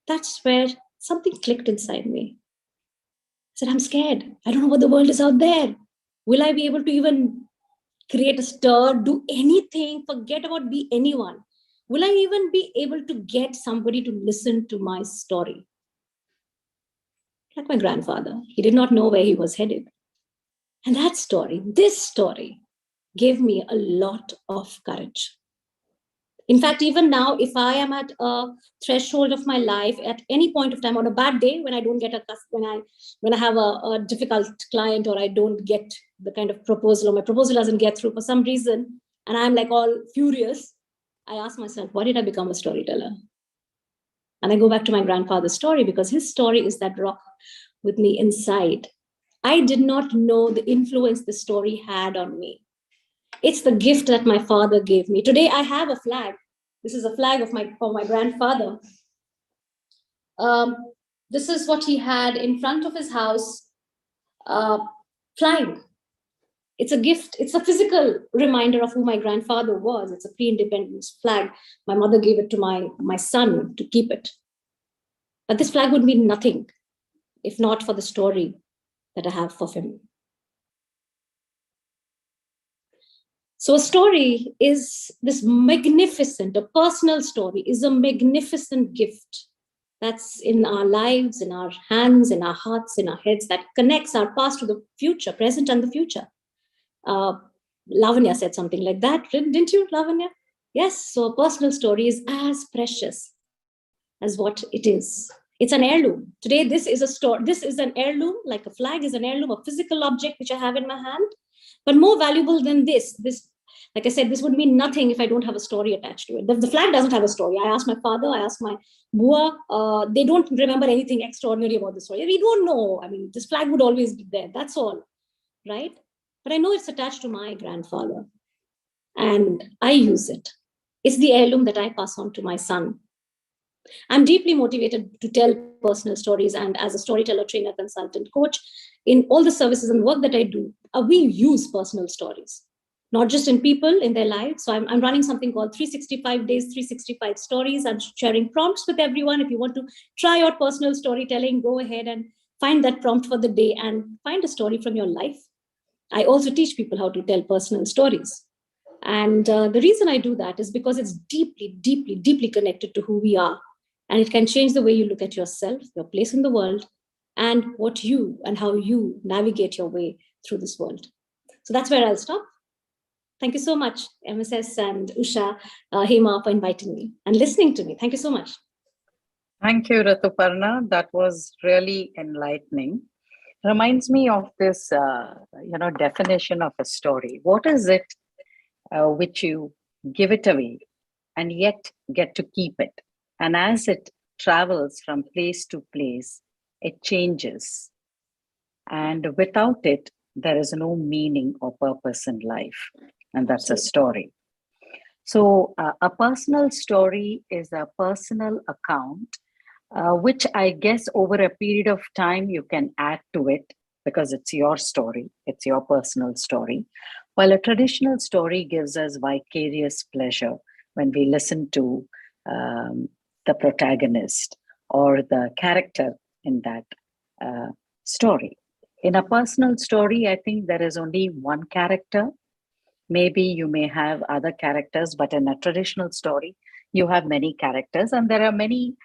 that's where something clicked inside me. I said, I'm scared. I don't know what the world is out there. Will I be able to even create a stir, do anything, forget about be anyone? Will I even be able to get somebody to listen to my story? Like my grandfather, he did not know where he was headed. And that story, this story, gave me a lot of courage. In fact, even now, if I am at a threshold of my life at any point of time, on a bad day, when I don't get when I have a difficult client, or I don't get the kind of proposal, or my proposal doesn't get through for some reason, and I'm like all furious, I ask myself, why did I become a storyteller? And I go back to my grandfather's story, because his story is that rock with me inside. I did not know the influence the story had on me. It's the gift that my father gave me. Today, I have a flag. This is a flag of my grandfather. This is what he had in front of his house, flying. It's a gift. It's a physical reminder of who my grandfather was. It's a pre-independence flag. My mother gave it to my son to keep it. But this flag would mean nothing if not for the story that I have for him. So a story is this magnificent, a personal story is a magnificent gift that's in our lives, in our hands, in our hearts, in our heads, that connects our past to the future, present and the future. Lavanya said something like that, didn't you, Lavanya? Yes, so a personal story is as precious as what it is. It's an heirloom. Today, this is a story. This is an heirloom, like a flag is an heirloom, a physical object which I have in my hand. But more valuable than this, like I said, this would mean nothing if I don't have a story attached to it. The flag doesn't have a story. I asked my father, I asked my bua, they don't remember anything extraordinary about the story. We don't know. I mean, this flag would always be there. That's all, right? But I know it's attached to my grandfather, and I use it. It's the heirloom that I pass on to my son. I'm deeply motivated to tell personal stories, and as a storyteller, trainer, consultant, coach, in all the services and work that I do, we use personal stories, not just in people, in their lives. So I'm running something called 365 Days, 365 Stories. I'm sharing prompts with everyone. If you want to try out personal storytelling, go ahead and find that prompt for the day and find a story from your life. I also teach people how to tell personal stories. And the reason I do that is because it's deeply, deeply, deeply connected to who we are. And it can change the way you look at yourself, your place in the world, and what you and how you navigate your way through this world. So that's where I'll stop. Thank you so much, MSS and Usha, Hema, for inviting me and listening to me. Thank you so much. Thank you, Rituparna. That was really enlightening. Reminds me of this, definition of a story. What is it which you give it away and yet get to keep it? And as it travels from place to place, it changes. And without it, there is no meaning or purpose in life. And that's a story. So a personal story is a personal account, which I guess over a period of time you can add to it because it's your story, it's your personal story. While a traditional story gives us vicarious pleasure when we listen to the protagonist or the character in that story. In a personal story, I think there is only one character. Maybe you may have other characters, but in a traditional story, you have many characters, and there are many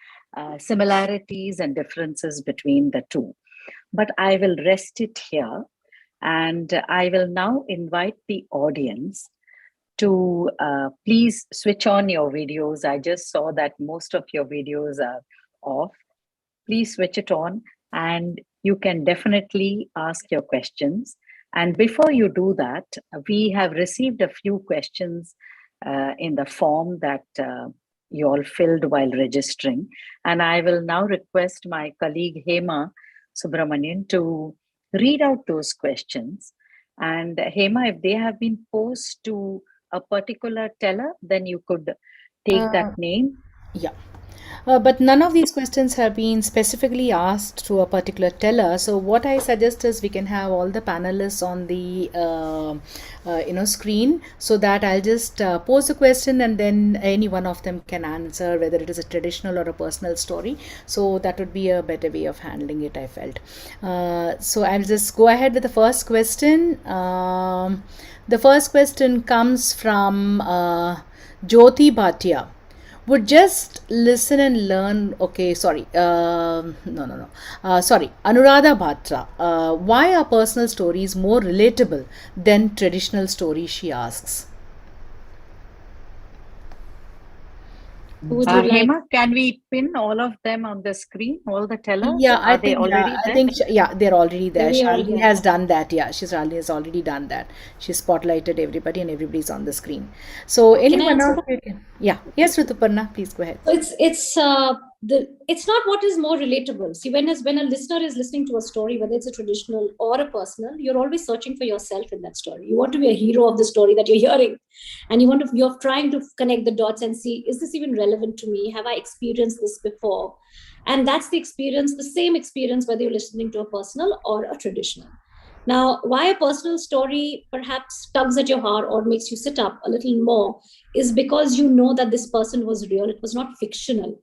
similarities and differences between the two. But I will rest it here, and I will now invite the audience to please switch on your videos. I just saw that most of your videos are off. Please switch it on, and you can definitely ask your questions. And before you do that, we have received a few questions in the form that you all filled while registering. And I will now request my colleague Hema Subramanian to read out those questions. And Hema, if they have been posed to a particular teller, then you could take that name. Yeah. But none of these questions have been specifically asked to a particular teller. So what I suggest is we can have all the panelists on the screen, so that I'll just pose a question and then any one of them can answer whether it is a traditional or a personal story. So that would be a better way of handling it, I felt. So I'll just go ahead with the first question. The first question comes from Jyoti Bhatia. would just listen and learn. Okay, sorry. Sorry. Anuradha Bhatra. Why are personal stories more relatable than traditional stories, she asks. Would you like? Hema, can we pin all of them on the screen, all the tellers? Yeah, Are they already there? they're already there. They are Shalini there. has done that. Yeah, Shalini has already done that. She spotlighted everybody and everybody's on the screen. So anyone answer else? Yeah. Yes, Rituparna, please go ahead. So it's not what is more relatable. See, when a listener is listening to a story, whether it's a traditional or a personal, you're always searching for yourself in that story. You want to be a hero of the story that you're hearing, and you're trying to connect the dots and see, is this even relevant to me? Have I experienced this before? And that's the experience, the same experience, whether you're listening to a personal or a traditional. Now, why a personal story perhaps tugs at your heart or makes you sit up a little more is because you know that this person was real. It was not fictional.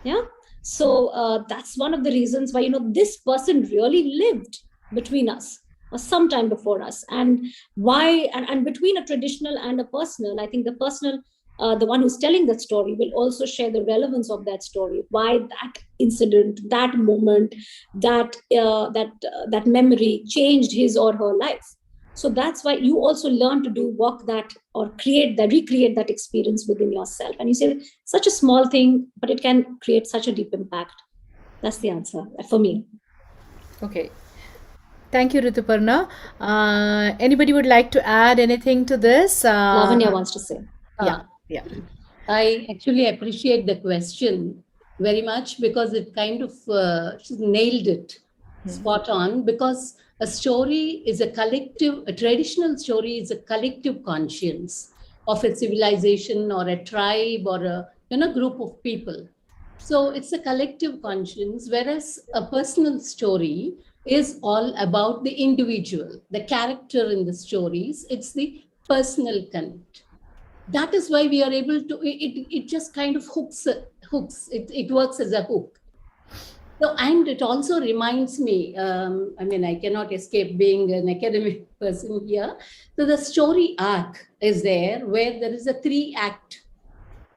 Yeah. So that's one of the reasons why, this person really lived between us or sometime before us. And why, and between a traditional and a personal, I think the personal, the one who's telling that story will also share the relevance of that story, why that incident, that moment, that memory changed his or her life. So that's why you also learn to recreate that experience within yourself. And you say such a small thing, but it can create such a deep impact. That's the answer for me. Okay. Thank you, Rituparna. Anybody would like to add anything to this? Lavanya wants to say. Yeah. I actually appreciate the question very much because it kind of she nailed it spot on, because a story is a traditional story is a collective conscience of a civilization or a tribe or a group of people. So it's a collective conscience, whereas a personal story is all about the individual, the character in the stories. It's the personal connect. That is why we are able to, it just kind of hooks, it works as a hook. So, and it also reminds me, I cannot escape being an academic person here. So the story arc is there, where there is a 3-act,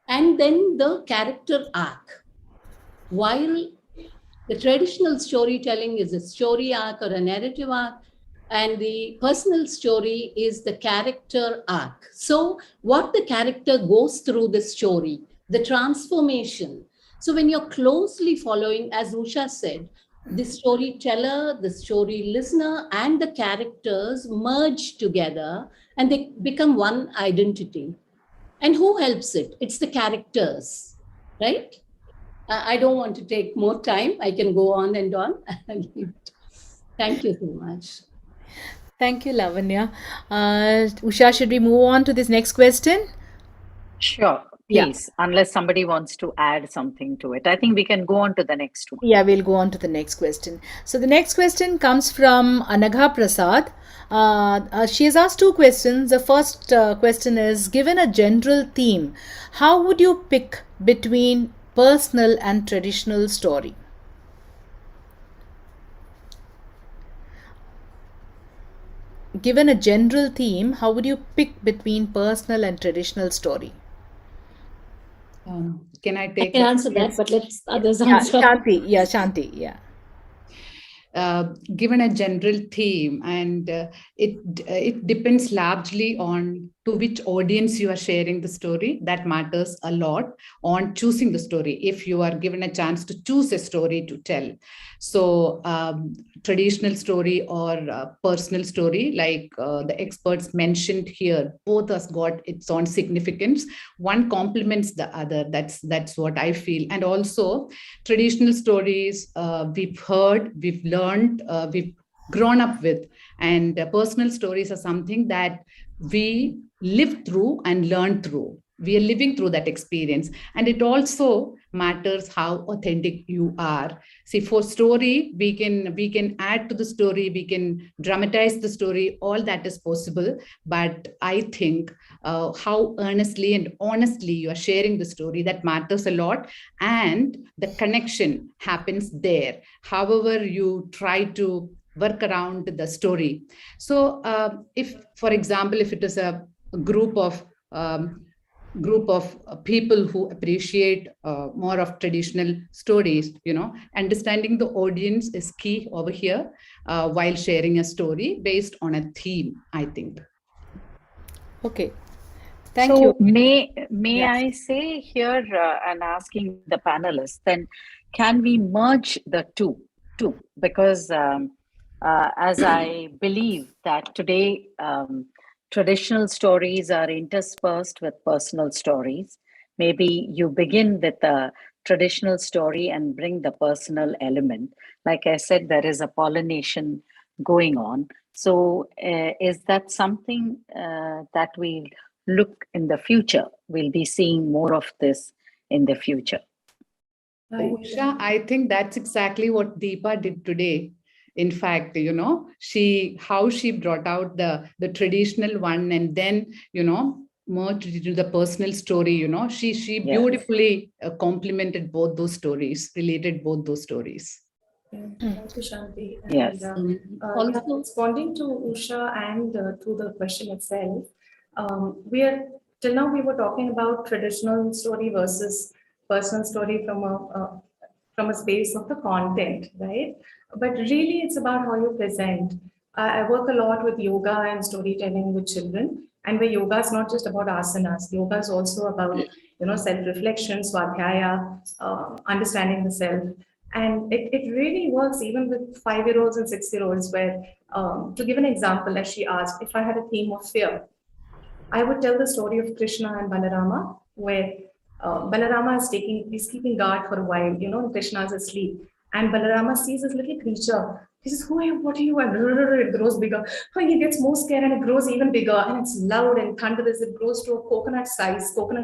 and then the character arc. While the traditional storytelling is a story arc or a narrative arc, and the personal story is the character arc. So what the character goes through the story, the transformation. So when you're closely following, as Usha said, the storyteller, the story listener, and the characters merge together and they become one identity. And who helps it? It's the characters, right? I don't want to take more time. I can go on and on. Thank you so much. Thank you, Lavanya. Usha, should we move on to this next question? Sure, please, unless somebody wants to add something to it. I think we can go on to the next one. Yeah, we'll go on to the next question. So the next question comes from Anagha Prasad. She has asked 2 questions. The first question is, given a general theme, how would you pick between personal and traditional story? Given a general theme, how would you pick between personal and traditional story? Can I take? I can answer that, but let's others answer. Shanti. Given a general theme, and it depends largely on to which audience you are sharing the story. That matters a lot on choosing the story. If you are given a chance to choose a story to tell, so traditional story or personal story, like the experts mentioned here, both has got its own significance. One complements the other. That's what I feel. And also traditional stories we've heard, we've learned, we've grown up with, and personal stories are something that we live through and learn through. We are living through that experience, and it also matters how authentic you are. See, for story, we can add to the story, we can dramatize the story, all that is possible. But I think how earnestly and honestly you are sharing the story, that matters a lot, and the connection happens there. However, you try to work around the story. So if, for example, if it is a group of group of people who appreciate more of traditional stories. Understanding the audience is key over here while sharing a story based on a theme, I think. Okay. Thank you. May Yes. I say here and asking the panelists, then can we merge the two? Because as I believe that today traditional stories are interspersed with personal stories. Maybe you begin with a traditional story and bring the personal element. Like I said, there is a pollination going on. So is that something that we look in the future? We'll be seeing more of this in the future. Usha, I think that's exactly what Deepa did today. In fact, how she brought out the traditional one and then, merged it into the personal story. She Yes. beautifully complemented both those stories, related both those stories. Thank you, Shanti. Yes. Also, Responding to Usha and to the question itself, we are till now we were talking about traditional story versus personal story from a space of the content, right? But really, it's about how you present. I work a lot with yoga and storytelling with children, and where yoga is not just about asanas. Yoga is also about self-reflection, swadhyaya, understanding the self. And it really works even with 5-year-olds and 6-year-olds, where, to give an example, as she asked, if I had a theme of fear, I would tell the story of Krishna and Balarama, where Balarama is keeping guard for a while, and Krishna is asleep. And Balarama sees this little creature. He says, "Who are you? What are you?" And it grows bigger. Oh, he gets more scared and it grows even bigger. And it's loud and thunderous. It grows to a coconut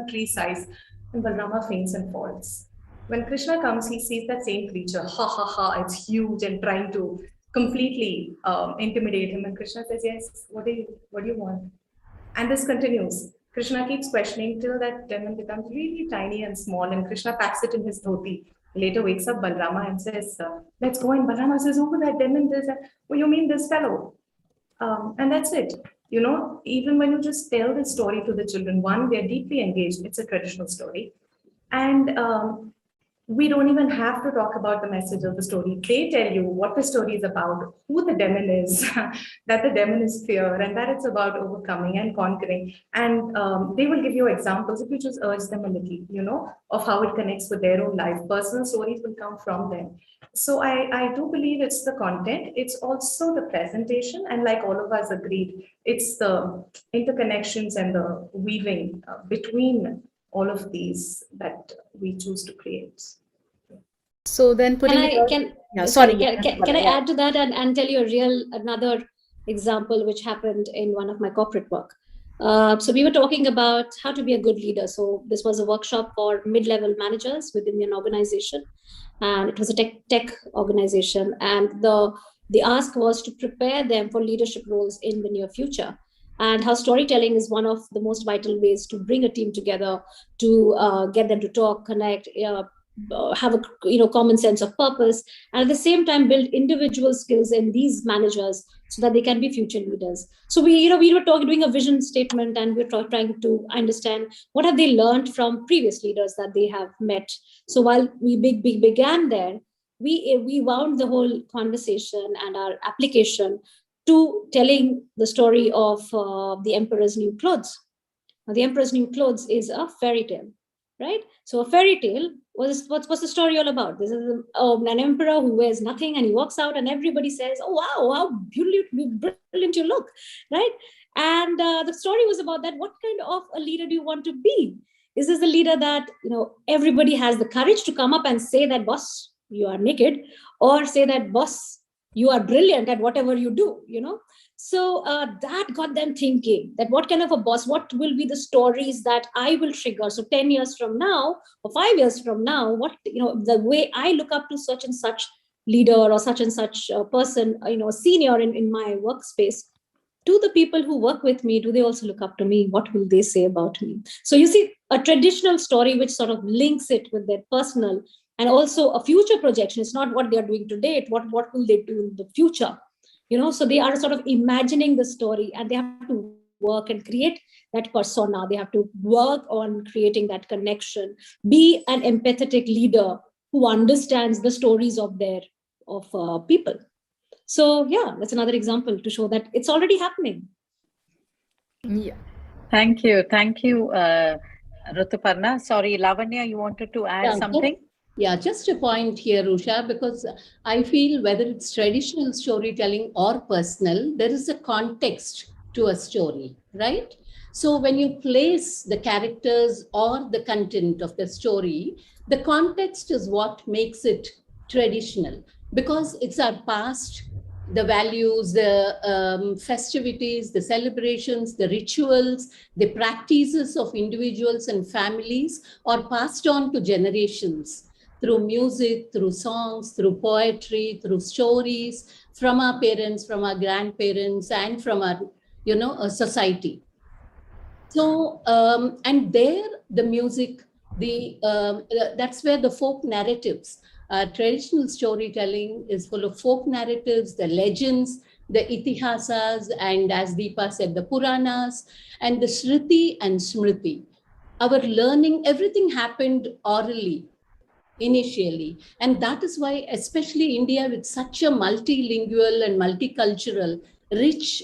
tree size. And Balarama faints and falls. When Krishna comes, he sees that same creature. Ha ha ha, it's huge and trying to completely intimidate him. And Krishna says, "Yes, what do you want?" And this continues. Krishna keeps questioning till that demon becomes really tiny and small, and Krishna packs it in his dhoti. Later wakes up Balrama and says, "Let's go." And Balrama says, "Oh, that demon, this, oh, you mean this fellow?" And that's it. Even when you just tell this story to the children, one, they're deeply engaged. It's a traditional story. And we don't even have to talk about the message of the story. They tell you what the story is about, who the demon is, that the demon is fear, and that it's about overcoming and conquering. And they will give you examples if you just urge them a little, of how it connects with their own life. Personal stories will come from them. So I do believe it's the content, it's also the presentation, and like all of us agreed, it's the interconnections and the weaving between all of these that we choose to create. So then putting Can I add to that and tell you another example which happened in one of my corporate work. So we were talking about how to be a good leader. So this was a workshop for mid-level managers within an organization, and it was a tech organization, and the ask was to prepare them for leadership roles in the near future, and how storytelling is one of the most vital ways to bring a team together, to get them to talk, connect, have a common sense of purpose, and at the same time build individual skills in these managers so that they can be future leaders. So we were doing a vision statement, and we're trying to understand what have they learned from previous leaders that they have met. So while we began there, we wound the whole conversation and our application to telling the story of the Emperor's New Clothes. Now, the Emperor's New Clothes is a fairy tale, right? So a fairy tale, what's the story all about? This is an emperor who wears nothing, and he walks out and everybody says, "Oh, wow, how brilliant you look," right? And the story was about that. What kind of a leader do you want to be? Is this a leader that, everybody has the courage to come up and say that, "Boss, you are naked," or say that, "Boss, you are brilliant at whatever you do," So that got them thinking that what kind of a boss, what will be the stories that I will trigger? So 10 years from now or 5 years from now, what, the way I look up to such and such leader or such and such person, senior in my workspace, do the people who work with me, do they also look up to me? What will they say about me? So you see a traditional story which sort of links it with their personal, and also a future projection. It's not what they are doing today, it's what will they do in the future. So they are sort of imagining the story, and they have to work and create that persona. They have to work on creating that connection, be an empathetic leader who understands the stories of people. So yeah, that's another example to show that it's already happening. Yeah. Thank you. Thank you, Rituparna. Sorry, Lavanya, you wanted to add something? Yeah, just a point here, Usha, because I feel whether it's traditional storytelling or personal, there is a context to a story, right? So when you place the characters or the content of the story, the context is what makes it traditional, because it's our past, the values, the festivities, the celebrations, the rituals, the practices of individuals and families are passed on to generations through music, through songs, through poetry, through stories, from our parents, from our grandparents, and from our, society. So, and there the music, that's where the folk narratives, traditional storytelling is full of folk narratives, the legends, the itihasas, and as Deepa said, the Puranas, and the Shruti and Smriti. Our learning, everything happened orally initially. And that is why, especially India, with such a multilingual and multicultural, rich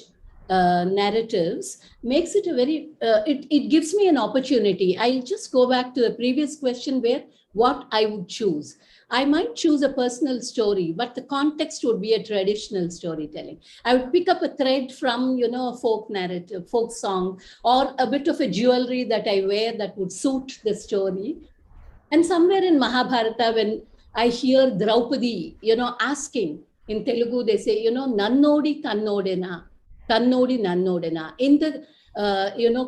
narratives, makes it a very, it gives me an opportunity. I'll just go back to the previous question where what I would choose. I might choose a personal story, but the context would be a traditional storytelling. I would pick up a thread from, a folk narrative, folk song, or a bit of a jewelry that I wear that would suit the story. And somewhere in Mahabharata, when I hear Draupadi, asking in Telugu, they say, Nannodi Kannodena, Kannodi Nannodena. In the,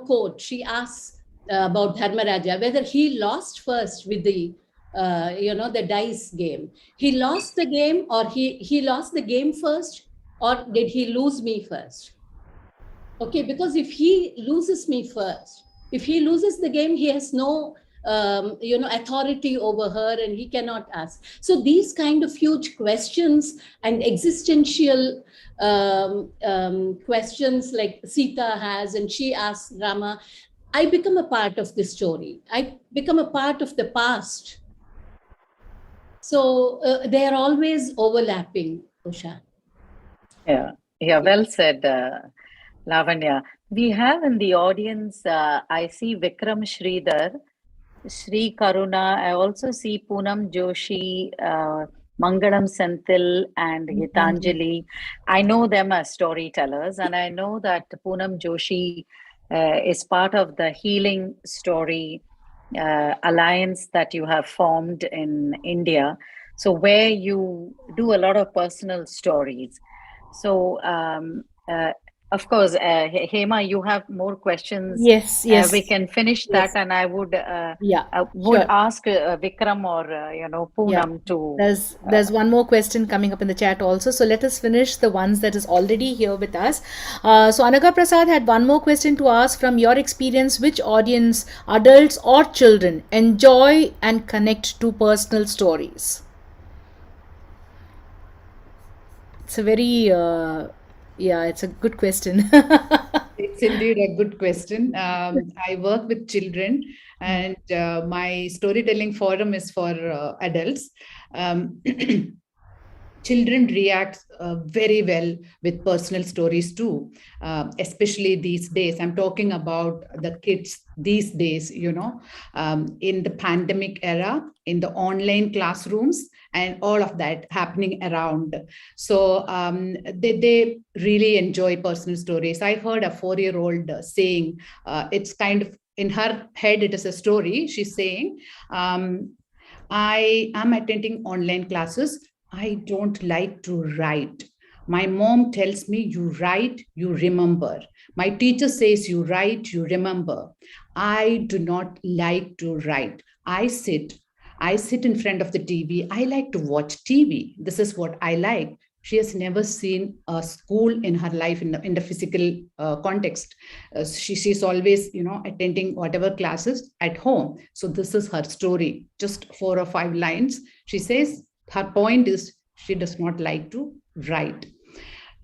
quote, she asks about Dharmaraja, whether he lost first with the, the dice game. He lost the game, or he lost the game first, or did he lose me first? Okay, because if he loses me first, if he loses the game, he has no authority over her, and he cannot ask. So these kind of huge questions and existential questions like Sita has, and she asks Rama, I become a part of the story. I become a part of the past. So they are always overlapping, Usha. Yeah, well said, Lavanya. We have in the audience, I see Vikram Sridhar, Sri Karuna. I also see Poonam Joshi, Mangalam Senthil, and Gitanjali. I know them as storytellers, and I know that Poonam Joshi is part of the Healing Story alliance that you have formed in India. So, where you do a lot of personal stories. So, of course, Hema, you have more questions. Yes, yes. We can finish that, and I would sure. ask Vikram or Poonam to. There's one more question coming up in the chat also. So let us finish the ones that is already here with us. So Anaga Prasad had one more question to ask. From your experience, which audience, adults or children, enjoy and connect to personal stories? It's a very it's a good question. It's indeed a good question. I work with children, and my storytelling forum is for adults. Children react very well with personal stories too, especially these days. I'm talking about the kids these days, in the pandemic era, in the online classrooms, and all of that happening around. So they really enjoy personal stories. I heard a 4-year-old saying, it's kind of in her head, it is a story. She's saying, I am attending online classes. I don't like to write. My mom tells me, you write, you remember. My teacher says, you write, you remember. I do not like to write. I sit in front of the TV. I like to watch TV. This is what I like. She has never seen a school in her life in the physical context. She's always, attending whatever classes at home. So this is her story, just 4 or 5 lines. She says her point is she does not like to write.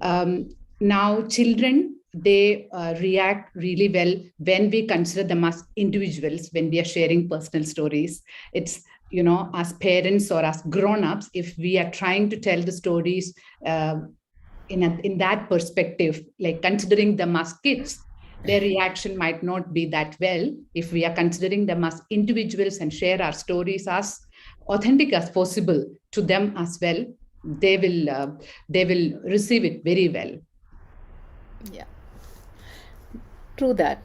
Now, children they react really well when we consider them as individuals, when we are sharing personal stories. It's, as parents or as grown-ups, if we are trying to tell the stories in that perspective, like considering them as kids, their reaction might not be that well. If we are considering them as individuals and share our stories as authentic as possible to them as well, they will receive it very well. Yeah, true that.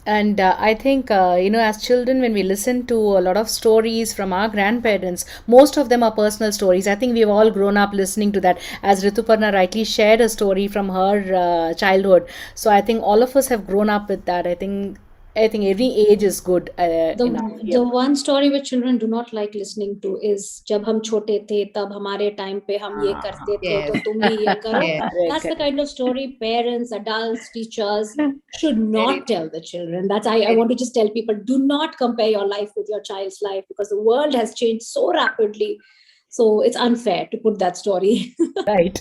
And I think, as children, when we listen to a lot of stories from our grandparents, most of them are personal stories. I think we've all grown up listening to that, as Rituparna rightly shared a story from her childhood. So I think all of us have grown up with that. I think every age is good. The one story which children do not like listening to is जब हम छोटे थे तब हमारे time पे हम ये करते थे तो तुम भी ये करो. That's the kind of story parents, adults, teachers should not tell the children. I want to just tell people, do not compare your life with your child's life, because the world has changed so rapidly. So it's unfair to put that story. Right.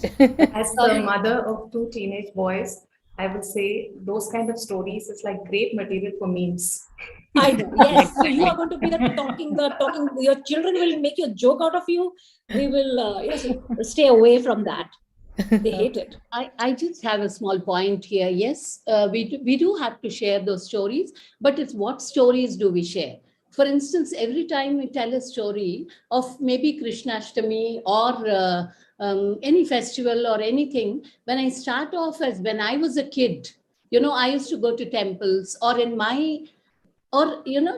As the mother of 2 teenage boys, I would say those kind of stories is like great material for memes. I know. Yes. So you are going to be the talking. Your children will make you a joke out of you. They will stay away from that. They hate it. I just have a small point here. Yes, we do have to share those stories, but it's what stories do we share? For instance, every time we tell a story of maybe Krishnashtami or any festival or anything, when I start off as when I was a kid, I used to go to temples or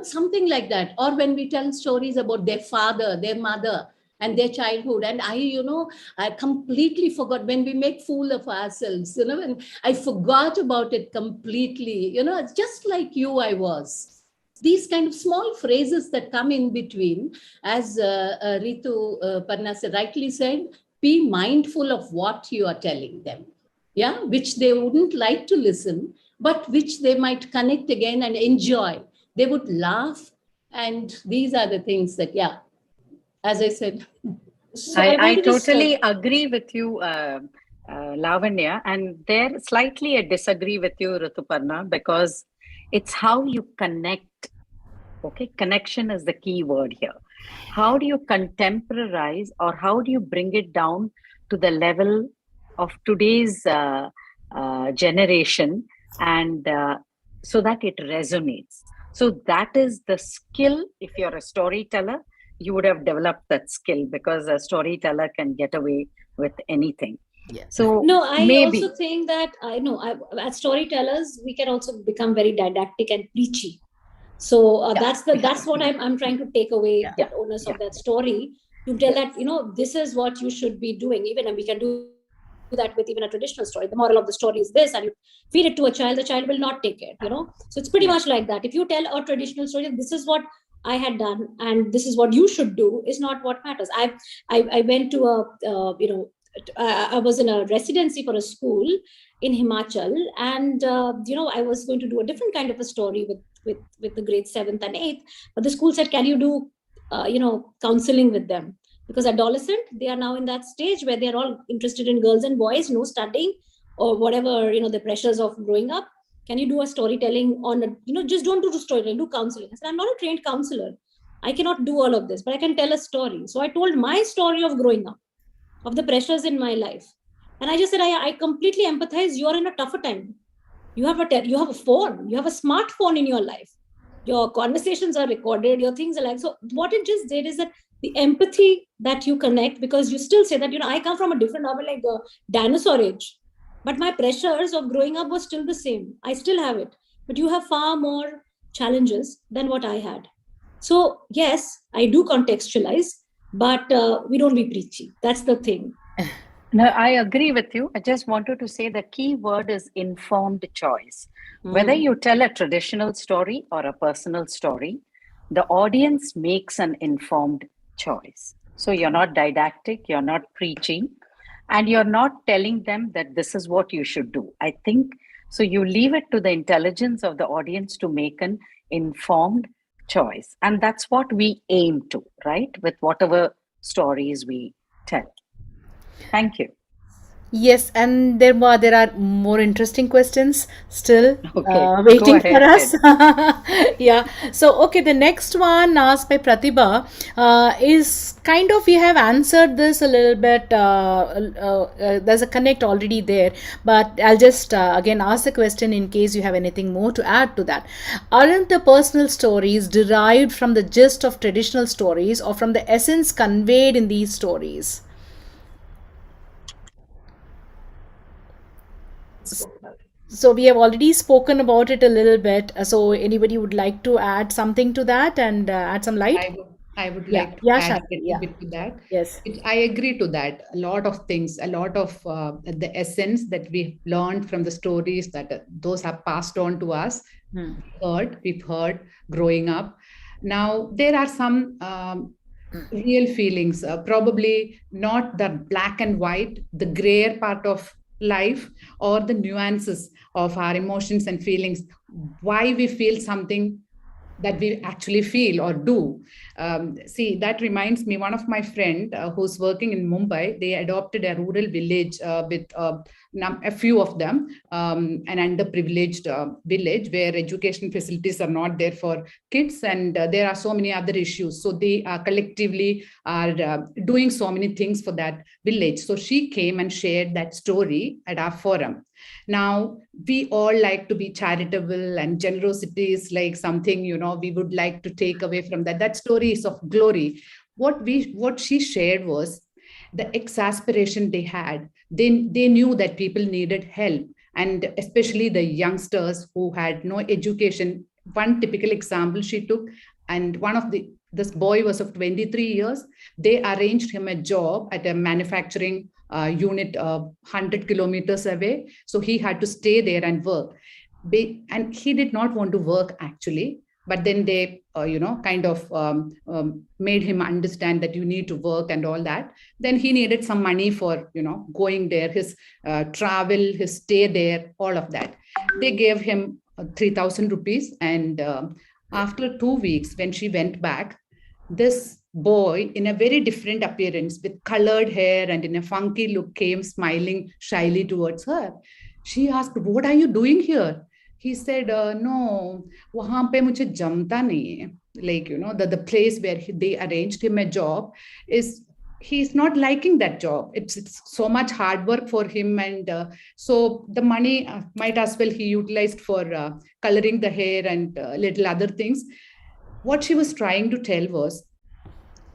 something like that. Or when we tell stories about their father, their mother, and their childhood. And I completely forgot when we make fool of ourselves, and I forgot about it completely. It's just like you, I was. These kind of small phrases that come in between, as Rituparna rightly said, be mindful of what you are telling them. Yeah, which they wouldn't like to listen, but which they might connect again and enjoy. They would laugh. And these are the things that, as I said. So I totally agree with you, Lavanya, and there slightly I disagree with you, Rituparna, because it's how you connect. Okay, connection is the key word here. How do you contemporize, or how do you bring it down to the level of today's generation, and so that it resonates? So that is the skill. If you're a storyteller, you would have developed that skill, because a storyteller can get away with anything. Yeah. So no, I also think that as storytellers, we can also become very didactic and preachy. So that's what I'm trying to take away the onus of that story, to tell that this is what you should be doing. And we can do that with even a traditional story. The moral of the story is this, and you feed it to a child, the child will not take it. So it's pretty much like that. If you tell a traditional story, this is what I had done and this is what you should do, is not what matters. I went to I was in a residency for a school in Himachal, and I was going to do a different kind of a story with the grade 7th and 8th, but the school said, can you do counseling with them? Because adolescent, they are now in that stage where they are all interested in girls and boys, no studying or whatever, the pressures of growing up. Can you do a storytelling on just don't do storytelling, do counseling? I said, I'm not a trained counselor, I cannot do all of this, but I can tell a story. So I told my story of growing up, of the pressures in my life, and I just said, I completely empathize. You're in a tougher time. You have a phone, you have a smartphone in your life, your conversations are recorded, your things are like. So what it just did is that the empathy that you connect, because you still say that I come from a different novel, like the dinosaur age, but my pressures of growing up was still the same. I still have it, but you have far more challenges than what I had. So yes, I do contextualize, but we don't be preachy. That's the thing. No, I agree with you. I just wanted to say the key word is informed choice. Whether you tell a traditional story or a personal story, the audience makes an informed choice. So you're not didactic, you're not preaching, and you're not telling them that this is what you should do. I think so. You leave it to the intelligence of the audience to make an informed choice. And that's what we aim to, right? With whatever stories we tell. Thank you. Yes, and there are more interesting questions still Okay, go waiting for ahead. us. Yeah. So, okay, the next one asked by Pratibha is kind of, we have answered this a little bit. There's a connect already there, but I'll just again ask the question in case you have anything more to add to that. Aren't the personal stories derived from the gist of traditional stories or from the essence conveyed in these stories? Spoke about it. So we have already spoken about it a little bit. So anybody would like to add something to that and add some light? I would Yeah, like to yeah, add a Shanti. little Yeah, bit to that. yes. I agree to that. A lot of things, a lot of the essence that we've learned from the stories that those are passed on to us, Hmm. we've heard growing up. Now, there are some real feelings, probably not the black and white, the grayer part of life, or the nuances of our emotions and feelings, why we feel something that we actually feel or do. See, that reminds me, one of my friend who's working in Mumbai, they adopted a rural village with a few of them, an underprivileged village where education facilities are not there for kids, and there are so many other issues. So they collectively are doing so many things for that village. So she came and shared that story at our forum. Now, we all like to be charitable, and generosity is like something, we would like to take away from that. That story is of glory. What she shared was the exasperation they had. They knew that people needed help, and especially the youngsters who had no education. One typical example she took, and this boy was of 23 years. They arranged him a job at a manufacturing unit 100 kilometers away. So he had to stay there and work. And he did not want to work actually. But then they, kind of made him understand that you need to work and all that. Then he needed some money for, going there, his travel, his stay there, all of that. They gave him 3,000 rupees. And after 2 weeks, when she went back, this boy in a very different appearance with colored hair and in a funky look came smiling shyly towards her. She asked, "What are you doing here?" He said, "No, wahan pe mujhe jamta nahi hai." Like, the place where they arranged him a job is, he's not liking that job. It's so much hard work for him. And so the money might as well he utilized for coloring the hair and little other things. What she was trying to tell was,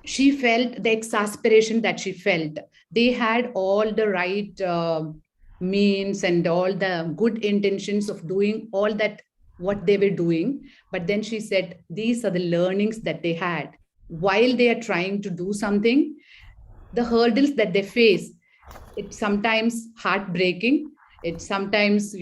she felt the exasperation that she felt. They had all the right means and all the good intentions of doing all that, what they were doing. But then she said, these are the learnings that they had while they are trying to do something, the hurdles that they face. It's sometimes heartbreaking. It sometimes,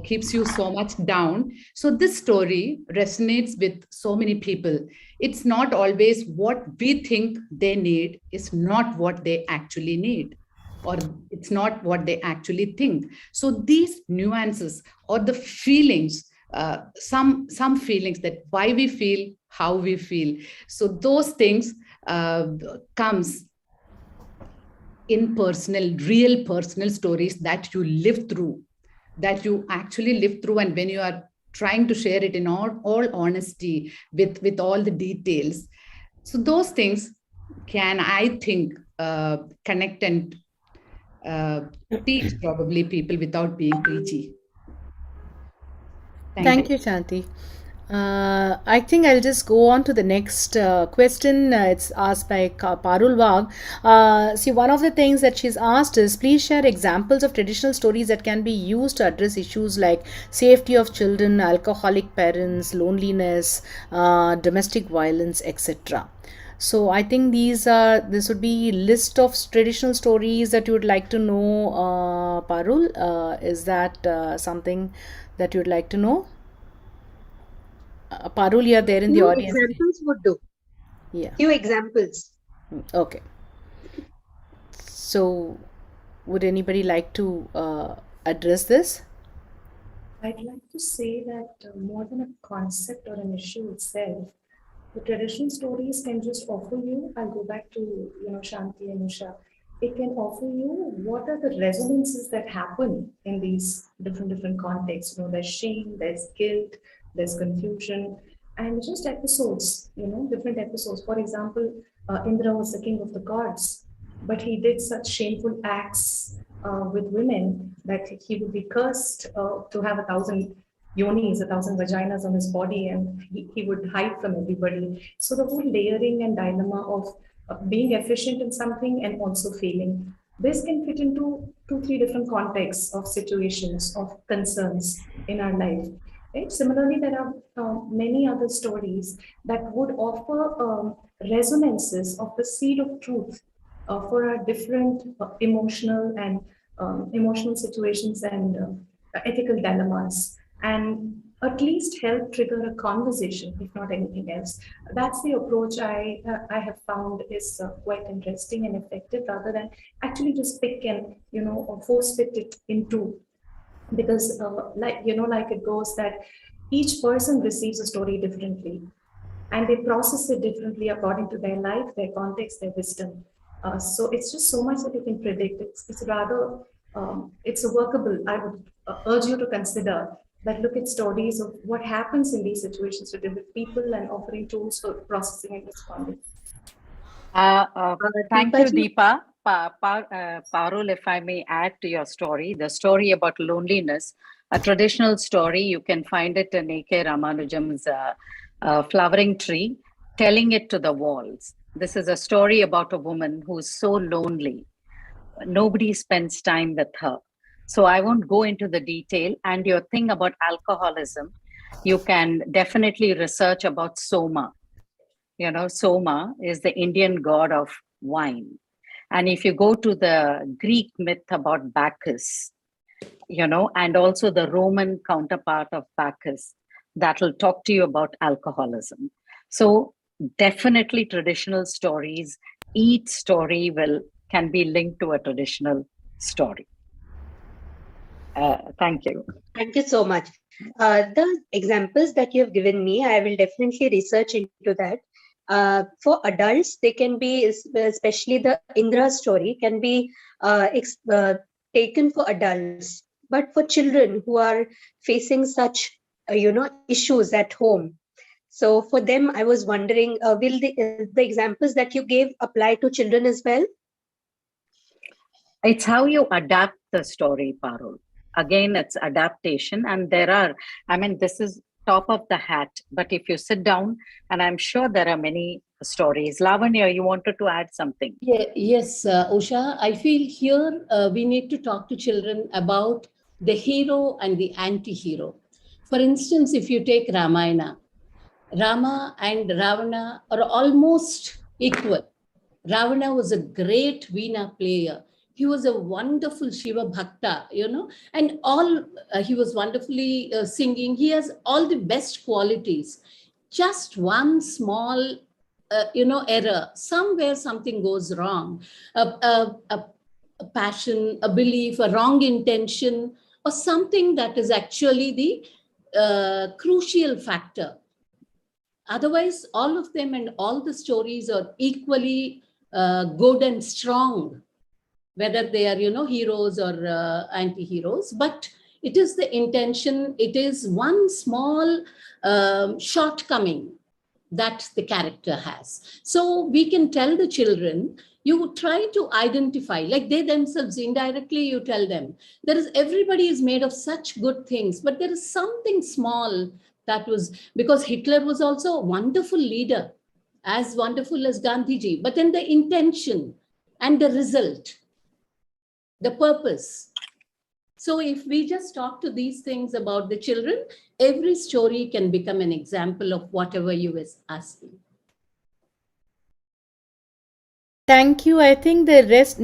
keeps you so much down. So this story resonates with so many people. It's not always what we think they need is not what they actually need, or it's not what they actually think. So these nuances or the feelings, some feelings, that why we feel how we feel, so those things comes in real personal stories that you live through, that you actually live through. And when you are trying to share it in all honesty with all the details, so those things can, I think, connect and teach probably people without being preachy. Thank you, Shanti. I think I'll just go on to the next question. It's asked by Parul Wag. See, one of the things that she's asked is, please share examples of traditional stories that can be used to address issues like safety of children, alcoholic parents, loneliness, domestic violence, etc. So I think this would be list of traditional stories that you would like to know, Parul. Is that something that you'd like to know? Parul, you're there in the Few audience. examples would do. Yeah. Few examples. Okay. So, would anybody like to address this? I'd like to say that more than a concept or an issue itself, the traditional stories can just offer you. I'll go back to Shanti and Usha. it can offer you what are the resonances that happen in these different contexts. There's shame, there's guilt, there's confusion, and just episodes, different episodes. For example, Indra was the king of the gods, but he did such shameful acts with women that he would be cursed to have 1,000 yonis, 1,000 vaginas on his body, and he would hide from everybody. So the whole layering and dilemma of being efficient in something and also failing. This can fit into 2, 3 different contexts of situations, of concerns in our life. Right? Similarly, there are many other stories that would offer resonances of the seed of truth for our different emotional situations and ethical dilemmas, and at least help trigger a conversation, if not anything else. That's the approach I have found is quite interesting and effective, rather than actually just pick and or force fit it into, because like it goes that each person receives a story differently, and they process it differently according to their life, their context, their wisdom. So it's just so much that you can predict. It's rather it's a workable. I would urge you to consider that. Look at stories of what happens in these situations to different people and offering tools for processing and responding. Thank you, Deepa ji. Deepa. Parul, if I may add to your story, the story about loneliness, a traditional story, you can find it in A.K. Ramanujam's Flowering Tree, telling it to the walls. This is a story about a woman who's so lonely. Nobody spends time with her. So I won't go into the detail. And your thing about alcoholism, you can definitely research about Soma. Soma is the Indian god of wine. And if you go to the Greek myth about Bacchus, and also the Roman counterpart of Bacchus, that will talk to you about alcoholism. So definitely traditional stories, each story can be linked to a traditional story. Thank you. Thank you so much. The examples that you have given me, I will definitely research into that. For adults, they can be, especially the Indra story, can be taken for adults. But for children who are facing such, issues at home, so for them, I was wondering, will the examples that you gave apply to children as well? It's how you adapt the story, Parul. Again, it's adaptation. And this is top of the hat. But if you sit down, and I'm sure there are many stories. Lavanya, you wanted to add something? Yes, Usha, I feel here we need to talk to children about the hero and the anti-hero. For instance, if you take Ramayana, Rama and Ravana are almost equal. Ravana was a great Veena player. He was a wonderful Shiva Bhakta, and he was wonderfully singing. He has all the best qualities. Just one small, error, somewhere something goes wrong. A passion, a belief, a wrong intention, or something that is actually the crucial factor. Otherwise, all of them and all the stories are equally good and strong, whether they are, heroes or anti-heroes. But it is the intention, it is one small shortcoming that the character has. So we can tell the children, you try to identify, like they themselves indirectly, you tell them, everybody is made of such good things, but there is something small that was, because Hitler was also a wonderful leader, as wonderful as Gandhiji, but then the intention and the result, the purpose. So if we just talk to these things about the children, every story can become an example of whatever you were asking. Thank you. I think the rest,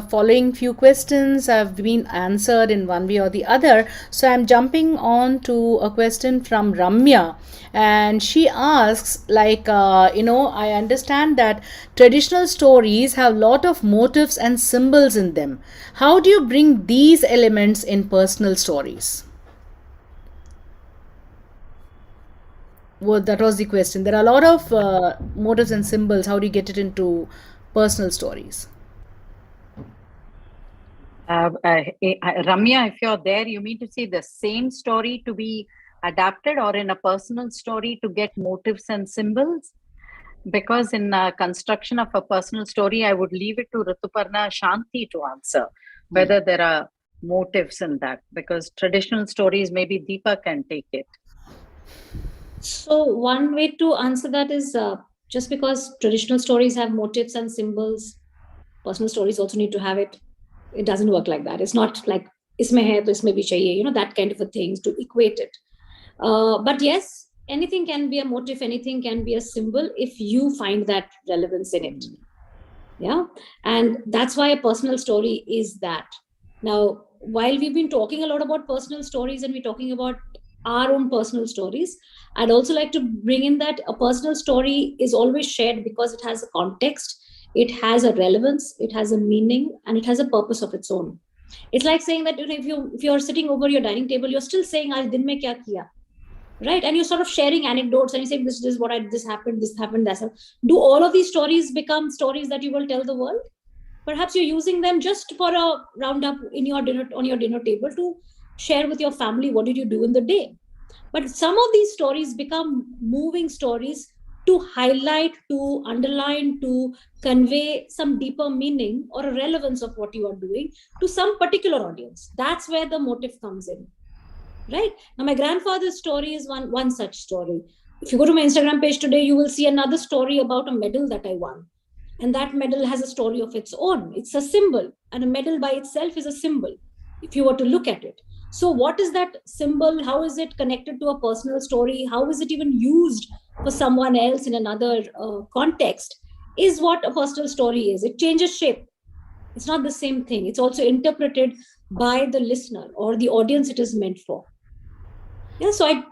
following few questions have been answered in one way or the other. So I'm jumping on to a question from Ramya. And she asks, I understand that traditional stories have a lot of motifs and symbols in them. How do you bring these elements in personal stories? Well, that was the question. There are a lot of motifs and symbols. How do you get it into personal stories? Ramya, if you're there, you mean to say the same story to be adapted, or in a personal story to get motifs and symbols? Because in construction of a personal story, I would leave it to Rituparna Shanti to answer whether there are motives in that. Because traditional stories, maybe Deepa can take it. So one way to answer that is just because traditional stories have motifs and symbols, personal stories also need to have it. It doesn't work like that. It's not like isme hai to isme bhi chahiye, that kind of a thing to equate it. But yes, anything can be a motif, anything can be a symbol if you find that relevance in it. Yeah. And that's why a personal story is that. Now, while we've been talking a lot about personal stories and we're talking about our own personal stories, I'd also like to bring in that a personal story is always shared because it has a context, it has a relevance, it has a meaning, and it has a purpose of its own. It's like saying that if you're sitting over your dining table, you're still saying, "Aaj din mein kya kiya?" Right? And you're sort of sharing anecdotes and you say, this is what this happened, that's happened. Do all of these stories become stories that you will tell the world? Perhaps you're using them just for a roundup on your dinner table to share with your family what did you do in the day. But some of these stories become moving stories to highlight, to underline, to convey some deeper meaning or a relevance of what you are doing to some particular audience. That's where the motive comes in. Right? Now, my grandfather's story is one such story. If you go to my Instagram page today, you will see another story about a medal that I won. And that medal has a story of its own. It's a symbol, and a medal by itself is a symbol, if you were to look at it. So what is that symbol? How is it connected to a personal story? How is it even used for someone else in another context? Is what a personal story is. It changes shape. It's not the same thing. It's also interpreted by the listener or the audience it is meant for. Yeah, so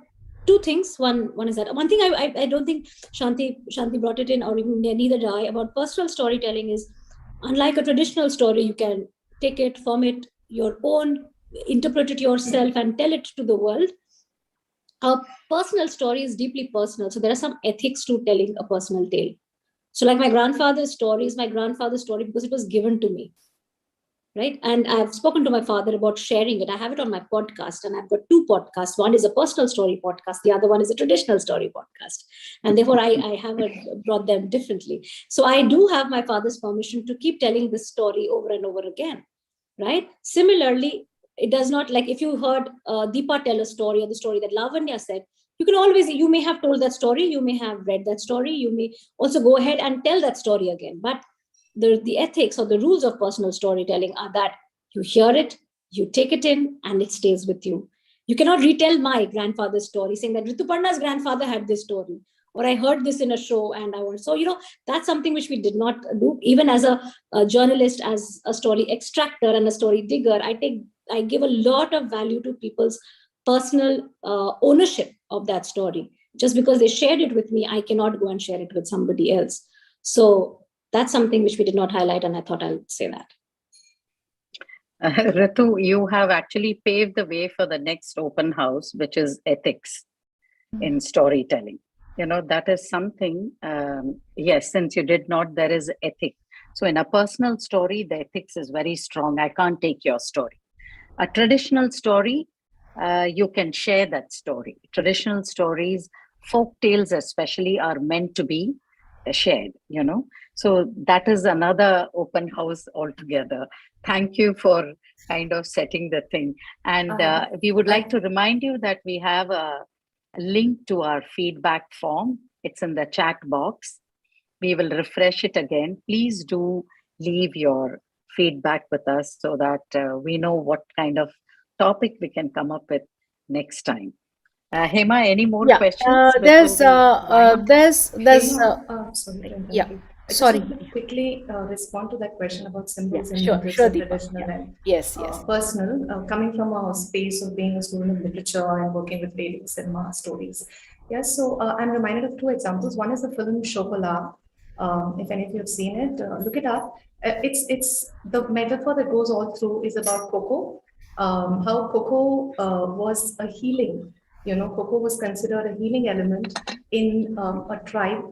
two things. One is that. One thing I don't think Shanti brought it in, or even neither did I, about personal storytelling is, unlike a traditional story, you can take it, form it your own, interpret it yourself, and tell it to the world. A personal story is deeply personal. So there are some ethics to telling a personal tale. So like my grandfather's story is my grandfather's story because it was given to me. Right. And I've spoken to my father about sharing it. I have it on my podcast, and I've got two podcasts. One is a personal story podcast. The other one is a traditional story podcast. And therefore, I haven't brought them differently. So I do have my father's permission to keep telling this story over and over again. Right. Similarly, it does not, like if you heard Deepa tell a story or the story that Lavanya said, you may have told that story, you may have read that story, you may also go ahead and tell that story again. But the ethics or the rules of personal storytelling are that you hear it, you take it in, and it stays with you. You cannot retell my grandfather's story saying that Rituparna's grandfather had this story, or I heard this in a show and I want. So, that's something which we did not do. Even as a journalist, as a story extractor and a story digger, I give a lot of value to people's personal ownership of that story. Just because they shared it with me, I cannot go and share it with somebody else. So that's something which we did not highlight, and I thought I'll say that. Ritu, you have actually paved the way for the next open house, which is ethics in storytelling. That is something, yes, since you did not, there is ethic. So in a personal story, the ethics is very strong. I can't take your story. A traditional story, you can share that story. Traditional stories, folk tales especially, are meant to be shared, So that is another open house altogether. Thank you for kind of setting the thing. And we would like to remind you that we have a link to our feedback form. It's in the chat box. We will refresh it again. Please do leave your feedback with us so that we know what kind of topic we can come up with next time. Hema, any more questions? There's Sorry. To quickly respond to that question about symbols and traditional and personal, coming from a space of being a student of literature and working with radio cinema stories. Yes, so I'm reminded of two examples. One is the film Chocolat. If any of you have seen it, look it up. It's the metaphor that goes all through is about cocoa. How cocoa was a healing. Cocoa was considered a healing element in a tribe.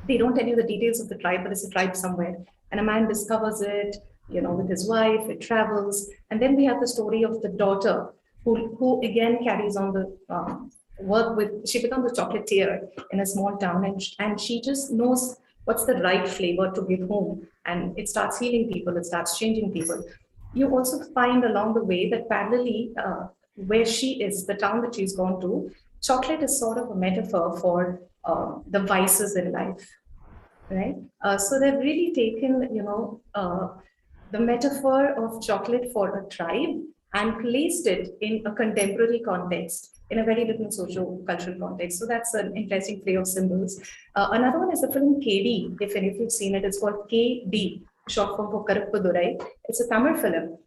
They don't tell you the details of the tribe, but it's a tribe somewhere. And a man discovers it, with his wife, it travels. And then we have the story of the daughter who again carries on the work with, she becomes a chocolatier in a small town, and she just knows what's the right flavor to give home. And it starts healing people, it starts changing people. You also find along the way that parallelly, where she is, the town that she's gone to, chocolate is sort of a metaphor for the vices in life, right? So they've really taken, the metaphor of chocolate for a tribe and placed it in a contemporary context, in a very different social-cultural context. So that's an interesting play of symbols. Another one is the film KD, if any of you've seen it. It's called KD, short form for Karappadurai. It's a Tamil film,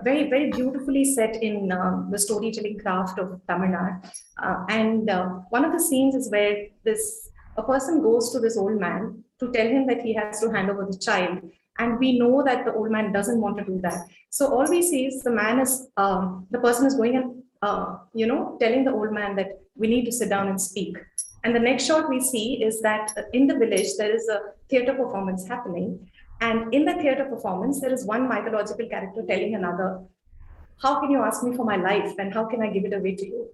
very, very beautifully set in the storytelling craft of Tamil Nadu. And one of the scenes is where a person goes to this old man to tell him that he has to hand over the child. And we know that the old man doesn't want to do that. So all we see is the person is going and, telling the old man that we need to sit down and speak. And the next shot we see is that in the village, there is a theater performance happening. And in the theater performance, there is one mythological character telling another, how can you ask me for my life and how can I give it away to you?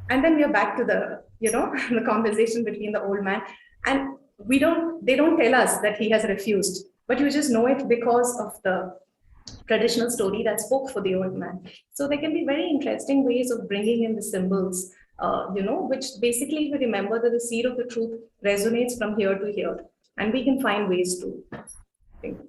And then we are back to the, the conversation between the old man. And they don't tell us that he has refused, but you just know it because of the traditional story that spoke for the old man. So there can be very interesting ways of bringing in the symbols, which basically we remember that the seed of the truth resonates from here to here, and we can find ways to think.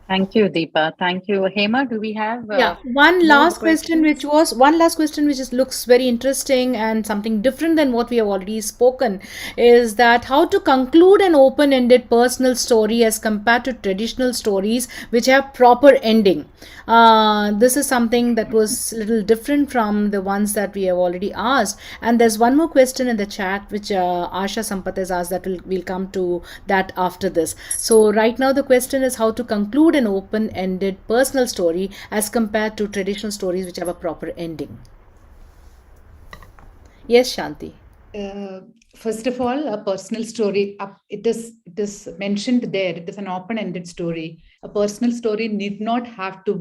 Thank you, Deepa. Thank you. Hema, do we have one last question questions? which looks very interesting and something different than what we have already spoken, is that how to conclude an open-ended personal story as compared to traditional stories which have proper ending. This is something that was a little different from the ones that we have already asked. And there's one more question in the chat which Asha Sampath has asked, that we'll come to that after this. So right now the question is how to conclude an open-ended personal story as compared to traditional stories which have a proper ending. Yes, Shanti. First of all, a personal story, it is mentioned there, it is an open-ended story. A personal story need not have to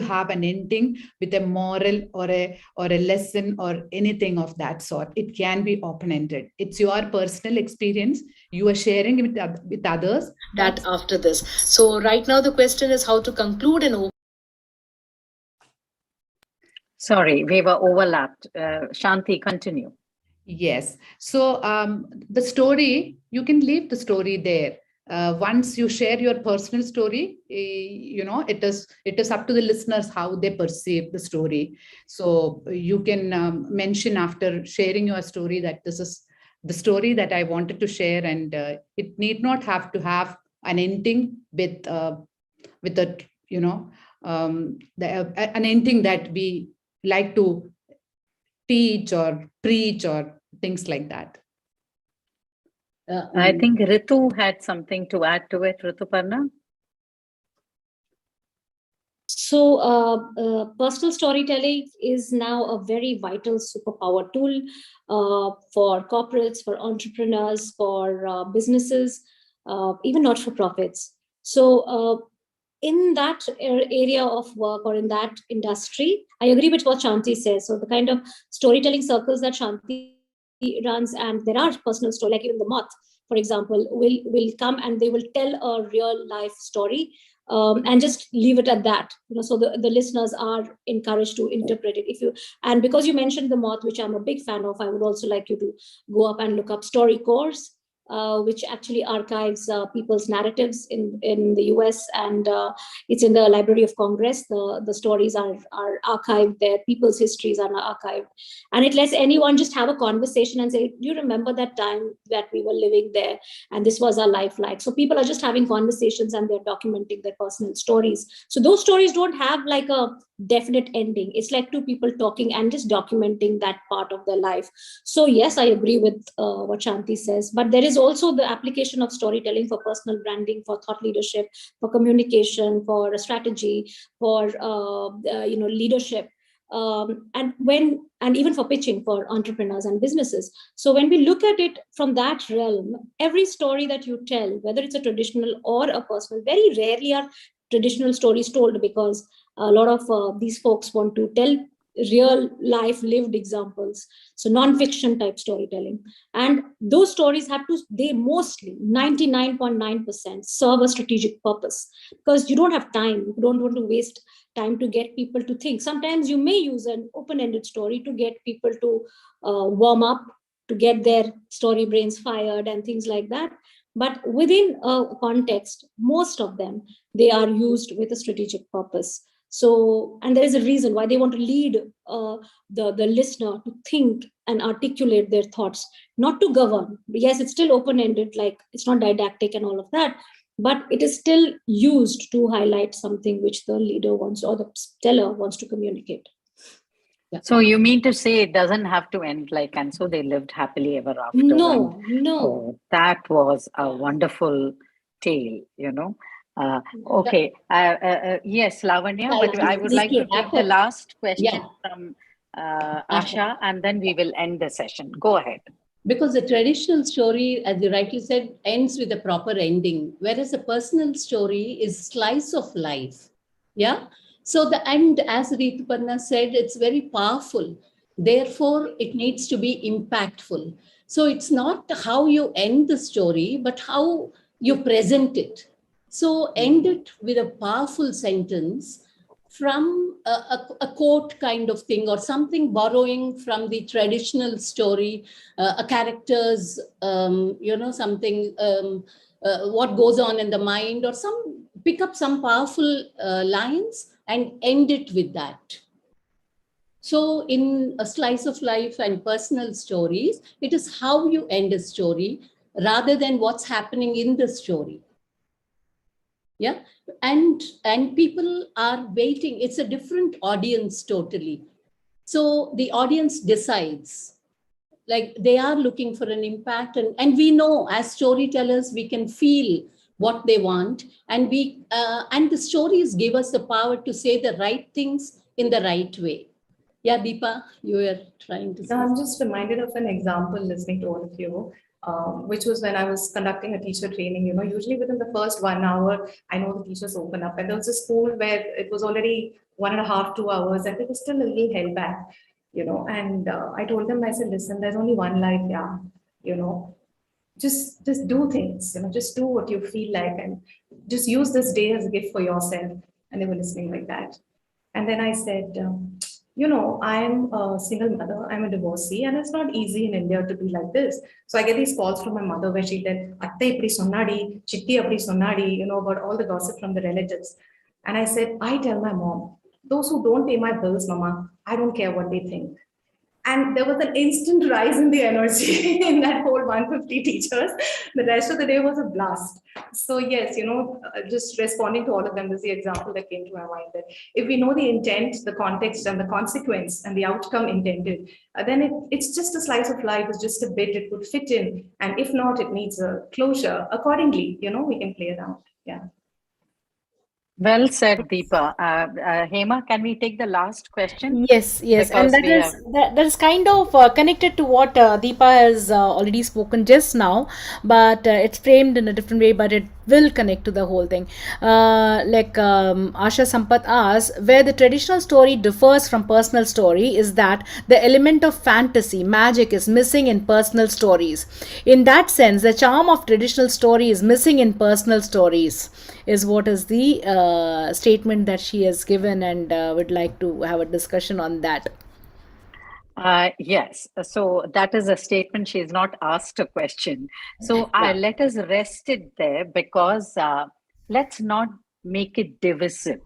have an ending with a moral or a lesson or anything of that sort. It can be open-ended. It's your personal experience. You are sharing it with others. That after this. So right now the question is how to conclude an open. Sorry, we were overlapped. Shanti, continue. Yes. So the story, you can leave the story there. Once you share your personal story, it is up to the listeners how they perceive the story. So you can mention after sharing your story that this is the story that I wanted to share, and it need not have to have an ending with an ending that we like to teach or preach or things like that. I think Ritu had something to add to it. Rituparna? So personal storytelling is now a very vital superpower tool for corporates, for entrepreneurs, for businesses, even not-for-profits. So in that area of work or in that industry, I agree with what Shanti says. So the kind of storytelling circles that Shanti runs, and there are personal stories, like even the Moth, for example, will come and they will tell a real life story and just leave it at that. So the listeners are encouraged to interpret it. And because you mentioned the Moth, which I'm a big fan of, I would also like you to go up and look up StoryCorps, which actually archives people's narratives in the US, and it's in the Library of Congress. The stories are archived there, people's histories are archived, and it lets anyone just have a conversation and say, do you remember that time that we were living there and this was our life like? So people are just having conversations and they're documenting their personal stories. So those stories don't have like a definite ending. It's like two people talking and just documenting that part of their life. So yes, I agree with what Shanti says, but there is also the application of storytelling for personal branding, for thought leadership, for communication, for strategy, for leadership. and even for pitching for entrepreneurs and businesses. So when we look at it from that realm, every story that you tell, whether it's a traditional or a personal, very rarely are traditional stories told, because a lot of these folks want to tell real life lived examples, so non-fiction type storytelling. And those stories have to, they mostly 99.9% serve a strategic purpose, because you don't have time, you don't want to waste time to get people to think. Sometimes you may use an open-ended story to get people to warm up, to get their story brains fired and things like that. But within a context, most of them, they are used with a strategic purpose. So, and there is a reason why they want to lead the listener to think and articulate their thoughts, not to govern. Yes, it's still open-ended, like it's not didactic and all of that, but it is still used to highlight something which the leader wants or the teller wants to communicate. Yeah. So you mean to say it doesn't have to end like, and so they lived happily ever after? No, no. Oh, that was a wonderful tale, you know. Okay. Yes, Lavanya, but I would like to take the last question from Asha, and then we will end the session. Go ahead. Because the traditional story, as you rightly said, ends with a proper ending, whereas a personal story is slice of life. Yeah. So the end, as Rituparna said, it's very powerful. Therefore, it needs to be impactful. So it's not how you end the story, but how you present it. So end it with a powerful sentence from a quote kind of thing, or something borrowing from the traditional story, a character's, something, what goes on in the mind, or pick up some powerful lines and end it with that. So in a slice of life and personal stories, it is how you end a story rather than what's happening in the story. Yeah. And people are waiting. It's a different audience totally. So the audience decides, like they are looking for an impact, and we know as storytellers we can feel what they want, and and the stories give us the power to say the right things in the right way. Yeah, Deepa, you were trying to say. No, I'm just reminded of an example listening to all of you, which was when I was conducting a teacher training. Usually within the first 1 hour, I know the teachers open up. And there was a school where it was already 1.5, 2 hours, and it was still a little held back, And I told them, I said, listen, there's only one life, yeah, just do things, just do what you feel like, and just use this day as a gift for yourself. And they were listening like that. And then I said, I'm a single mother, I'm a divorcee, and it's not easy in India to be like this. So I get these calls from my mother where she said, Atte ipdi sonnadi, chitti apdi sonnadi, about all the gossip from the relatives. And I said, I tell my mom, those who don't pay my bills, mama, I don't care what they think. And there was an instant rise in the energy in that whole 150 teachers. The rest of the day was a blast. So yes, just responding to all of them is the example that came to my mind, that if we know the intent, the context, and the consequence and the outcome intended, then it's just a slice of life, it's just a bit, it would fit in. And if not, it needs a closure. Accordingly, we can play around. Yeah. Well said, Deepa. Hema, can we take the last question? Yes, and Because that is kind of connected to what Deepa has already spoken just now, but it's framed in a different way, but it will connect to the whole thing. Asha Sampath asks, where the traditional story differs from personal story is that the element of fantasy, magic is missing in personal stories. In that sense, the charm of traditional story is missing in personal stories, is what is the statement that she has given, and would like to have a discussion on that. Yes, so that is a statement. She has not asked a question. So let us rest it there, because let's not make it divisive.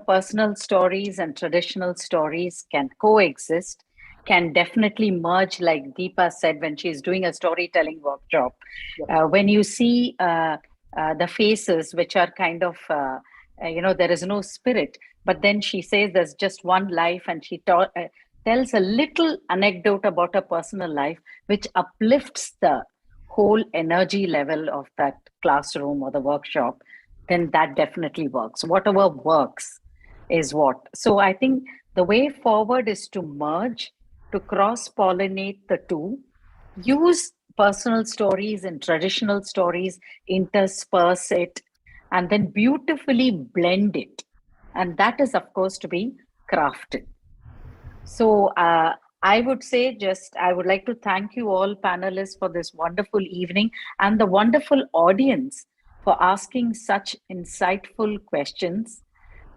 Personal stories and traditional stories can coexist, can definitely merge, like Deepa said when she's doing a storytelling workshop. When you see the faces, which are kind of, there is no spirit, but then she says there's just one life, and she tells a little anecdote about her personal life, which uplifts the whole energy level of that classroom or the workshop, then that definitely works. Whatever works is what. So I think The way forward is to merge, to cross-pollinate the two, use personal stories and traditional stories, intersperse it, and then beautifully blend it. And that is, of course, to be crafted. So I would say I would like to thank you all panelists for this wonderful evening and the wonderful audience for asking such insightful questions.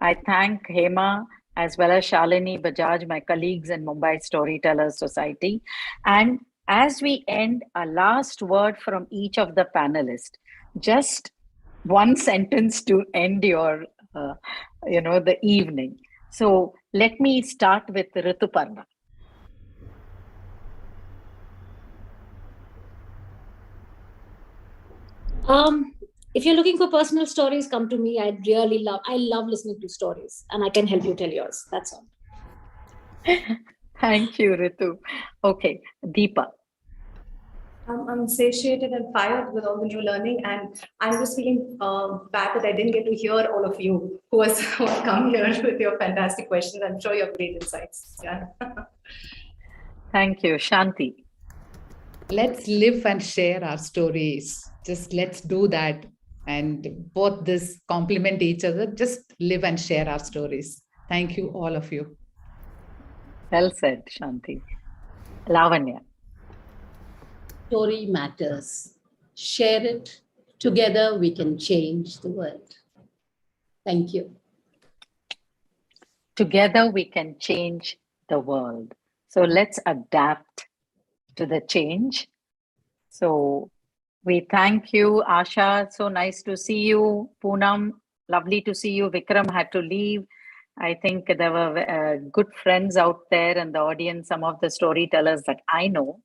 I thank Hema as well as Shalini Bajaj, my colleagues in Mumbai Storytellers Society. And as we end, a last word from each of the panelists. Just one sentence to end your, the evening. So let me start with Rituparna. If you're looking for personal stories, come to me. I love listening to stories, and I can help you tell yours. That's all. Thank you, Ritu. Okay, Deepa. I'm satiated and fired with all the new learning, and I'm just feeling bad that I didn't get to hear all of you who has come here with your fantastic questions. I'm sure you have great insights. Yeah. Thank you, Shanti. Let's live and share our stories. Just let's do that. And both this complement each other. Just live and share our stories. Thank you, all of you. Well said, Shanti. Lavanya. Story matters. Share it. Together we can change the world. Thank you. Together we can change the world. So let's adapt to the change. So we thank you, Asha. So nice to see you. Poonam, lovely to see you. Vikram had to leave. I think there were good friends out there in the audience, some of the storytellers that I know.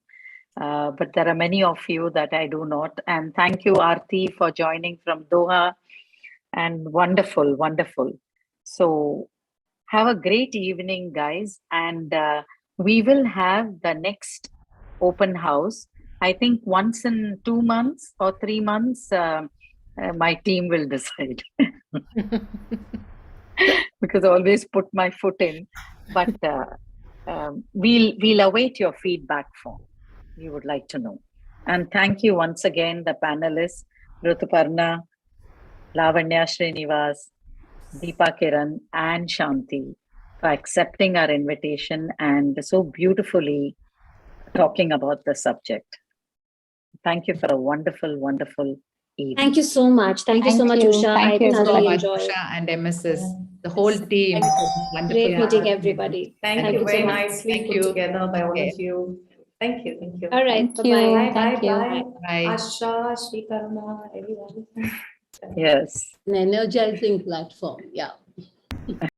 But there are many of you that I do not. And thank you, Aarti, for joining from Doha. And wonderful, wonderful. So have a great evening, guys. And we will have the next open house. I think once in 2 months or 3 months, my team will decide. Because I always put my foot in. But we'll await your feedback form. We would like to know. And thank you once again, the panelists, Rituparna, Lavanya Srinivas, Deepa Kiran, and Shanti, for accepting our invitation and so beautifully talking about the subject. Thank you for a wonderful, wonderful evening. Thank you so much. Thank you so much, Usha. Thank you I so thoroughly much, enjoyed. Usha and MSS, the whole team. Wonderful. Great meeting everybody. Thank you. so Very much. nicely Thank put you. together by all Okay. of you. Thank you. Thank you. All right. Thank you. Bye-bye. Bye. Thank you. Bye. Bye. Asha, Srikarna, everyone. Yes. An energizing platform. Yeah.